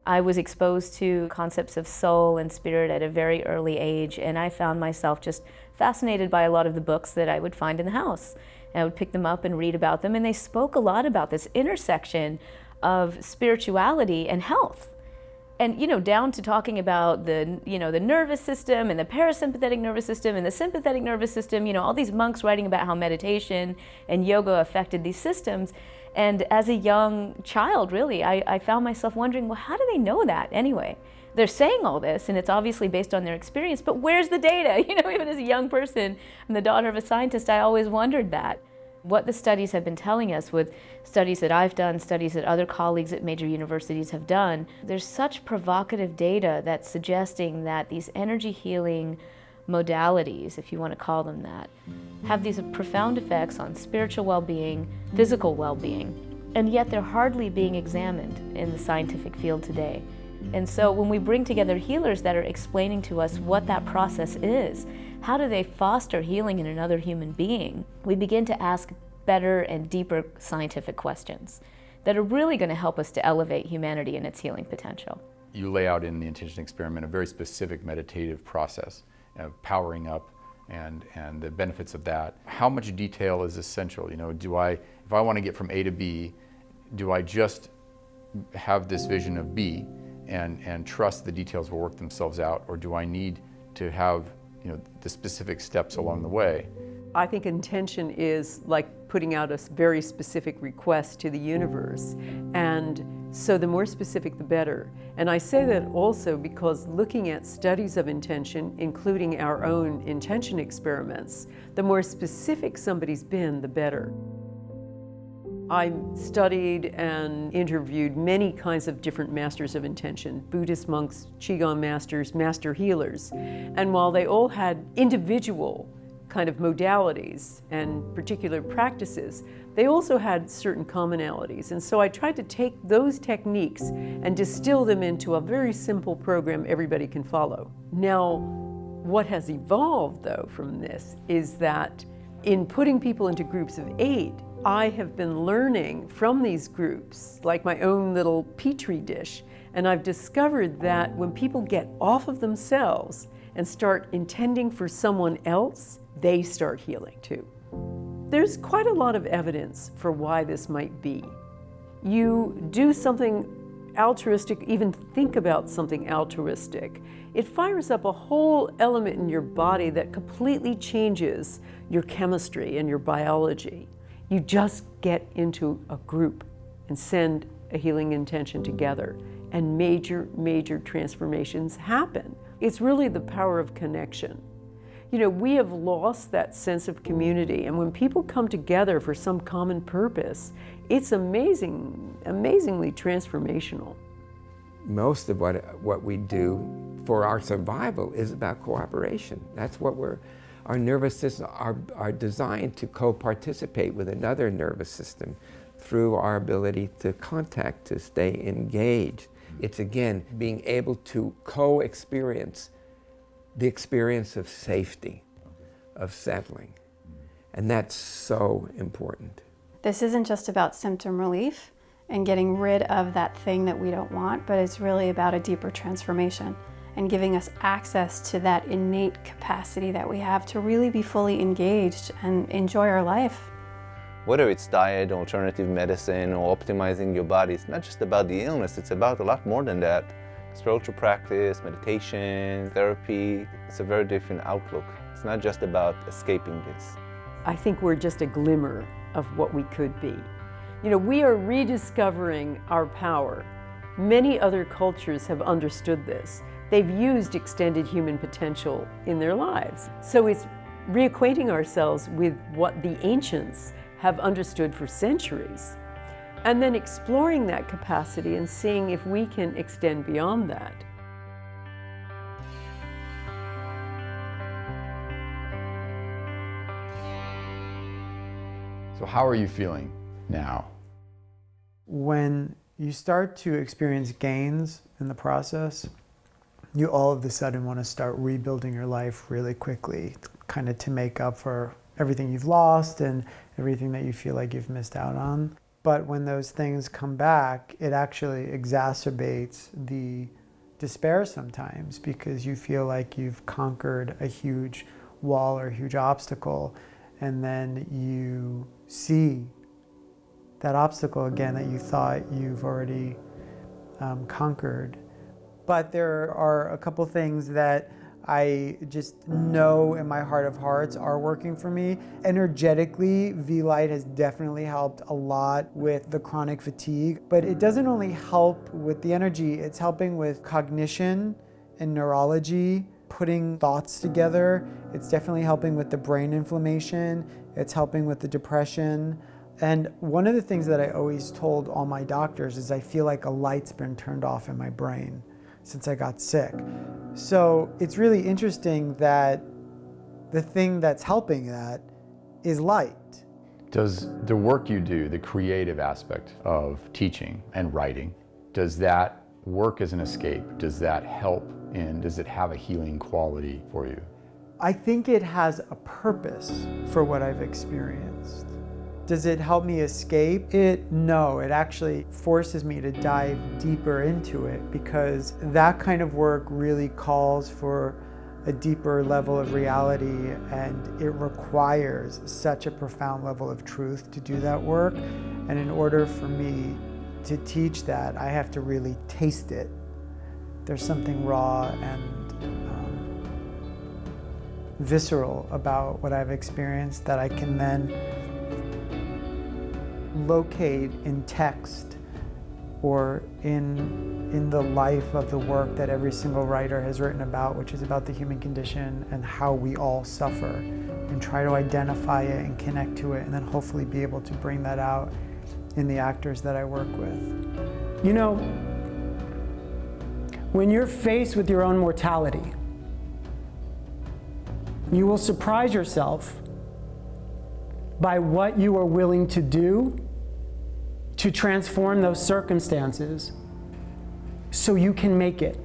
I was exposed to concepts of soul and spirit at a very early age, and I found myself just fascinated by a lot of the books that I would find in the house. And I would pick them up and read about them, and they spoke a lot about this intersection of spirituality and health. And, you know, down to talking about the nervous system and the parasympathetic nervous system and the sympathetic nervous system, you know, all these monks writing about how meditation and yoga affected these systems. And as a young child, really, I found myself wondering, well, how do they know that anyway? They're saying all this, and it's obviously based on their experience, but where's the data? You know, even as a young person, I'm the daughter of a scientist, I always wondered that. What the studies have been telling us, with studies that I've done, studies that other colleagues at major universities have done, there's such provocative data that's suggesting that these energy healing modalities, if you want to call them that, have these profound effects on spiritual well-being, physical well-being, and yet they're hardly being examined in the scientific field today. And so when we bring together healers that are explaining to us what that process is, how do they foster healing in another human being, we begin to ask better and deeper scientific questions that are really going to help us to elevate humanity and its healing potential.
You lay out in the intention experiment a very specific meditative process of powering up and the benefits of that. How much detail is essential? You know, if I want to get from A to B, do I just have this vision of B and trust the details will work themselves out, or do I need to have, you know, the specific steps along the way?
I think intention is like putting out a very specific request to the universe, and so the more specific the better. And I say that also because looking at studies of intention, including our own intention experiments, the more specific somebody's been, the better. I studied and interviewed many kinds of different masters of intention, Buddhist monks, Qigong masters, master healers. And while they all had individual kind of modalities and particular practices, they also had certain commonalities. And so I tried to take those techniques and distill them into a very simple program everybody can follow. Now, what has evolved though from this is that in putting people into groups of 8, I have been learning from these groups, like my own little petri dish, and I've discovered that when people get off of themselves and start intending for someone else, they start healing too. There's quite a lot of evidence for why this might be. You do something altruistic, even think about something altruistic, it fires up a whole element in your body that completely changes your chemistry and your biology. You just get into a group and send a healing intention together, and major, major transformations happen. It's really the power of connection. You know, we have lost that sense of community, and when people come together for some common purpose, it's amazingly transformational.
Most of what we do for our survival is about cooperation. That's what our nervous systems are designed to co-participate with another nervous system through our ability to contact, to stay engaged. It's again being able to co-experience the experience of safety, of settling. And that's so important.
This isn't just about symptom relief and getting rid of that thing that we don't want, but it's really about a deeper transformation and giving us access to that innate capacity that we have to really be fully engaged and enjoy our life.
Whether it's diet, alternative medicine, or optimizing your body, it's not just about the illness, it's about a lot more than that. Spiritual practice, meditation, therapy, it's a very different outlook. It's not just about escaping this.
I think we're just a glimmer of what we could be. You know, we are rediscovering our power. Many other cultures have understood this. They've used extended human potential in their lives. So it's reacquainting ourselves with what the ancients have understood for centuries, and then exploring that capacity and seeing if we can extend beyond that.
So how are you feeling now?
When you start to experience gains in the process, you all of a sudden want to start rebuilding your life really quickly, kind of to make up for everything you've lost and everything that you feel like you've missed out on. But when those things come back, it actually exacerbates the despair sometimes, because you feel like you've conquered a huge wall or a huge obstacle, and then you see that obstacle again that you thought you've already conquered. But there are a couple things that I just know in my heart of hearts are working for me. Energetically, V-Light has definitely helped a lot with the chronic fatigue, but it doesn't only help with the energy, it's helping with cognition and neurology, putting thoughts together. It's definitely helping with the brain inflammation. It's helping with the depression. And one of the things that I always told all my doctors is I feel like a light's been turned off in my brain since I got sick. So it's really interesting that the thing that's helping that is light.
Does the work you do, the creative aspect of teaching and writing, does that work as an escape? Does that help, and does it have a healing quality for you?
I think it has a purpose for what I've experienced. Does it help me escape it? No, it actually forces me to dive deeper into it, because that kind of work really calls for a deeper level of reality, and it requires such a profound level of truth to do that work. And in order for me to teach that, I have to really taste it. There's something raw and visceral about what I've experienced that I can then locate in text or in the life of the work that every single writer has written about, which is about the human condition and how we all suffer, and try to identify it and connect to it, and then hopefully be able to bring that out in the actors that I work with. You know, when you're faced with your own mortality, you will surprise yourself by what you are willing to do to transform those circumstances so you can make it.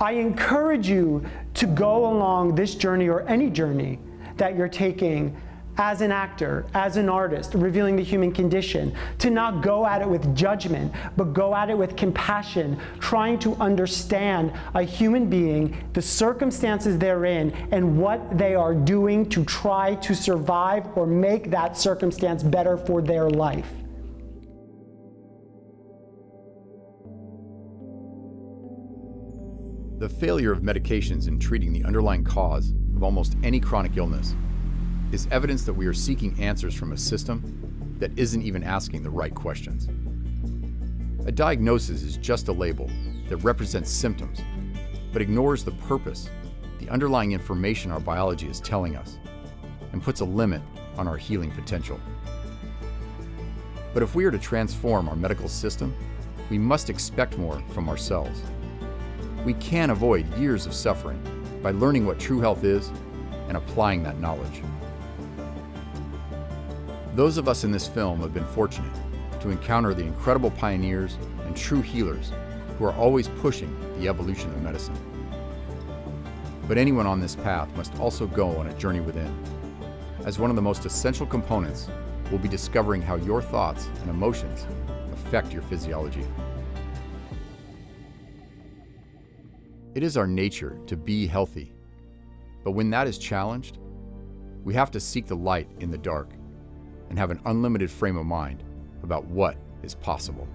I encourage you to go along this journey, or any journey that you're taking as an actor, as an artist, revealing the human condition, to not go at it with judgment, but go at it with compassion, trying to understand a human being, the circumstances they're in, and what they are doing to try to survive or make that circumstance better for their life.
The failure of medications in treating the underlying cause of almost any chronic illness is evidence that we are seeking answers from a system that isn't even asking the right questions. A diagnosis is just a label that represents symptoms, but ignores the purpose, the underlying information our biology is telling us, and puts a limit on our healing potential. But if we are to transform our medical system, we must expect more from ourselves. We can avoid years of suffering by learning what true health is and applying that knowledge. Those of us in this film have been fortunate to encounter the incredible pioneers and true healers who are always pushing the evolution of medicine. But anyone on this path must also go on a journey within. As one of the most essential components, we'll be discovering how your thoughts and emotions affect your physiology. It is our nature to be healthy, but when that is challenged, we have to seek the light in the dark and have an unlimited frame of mind about what is possible.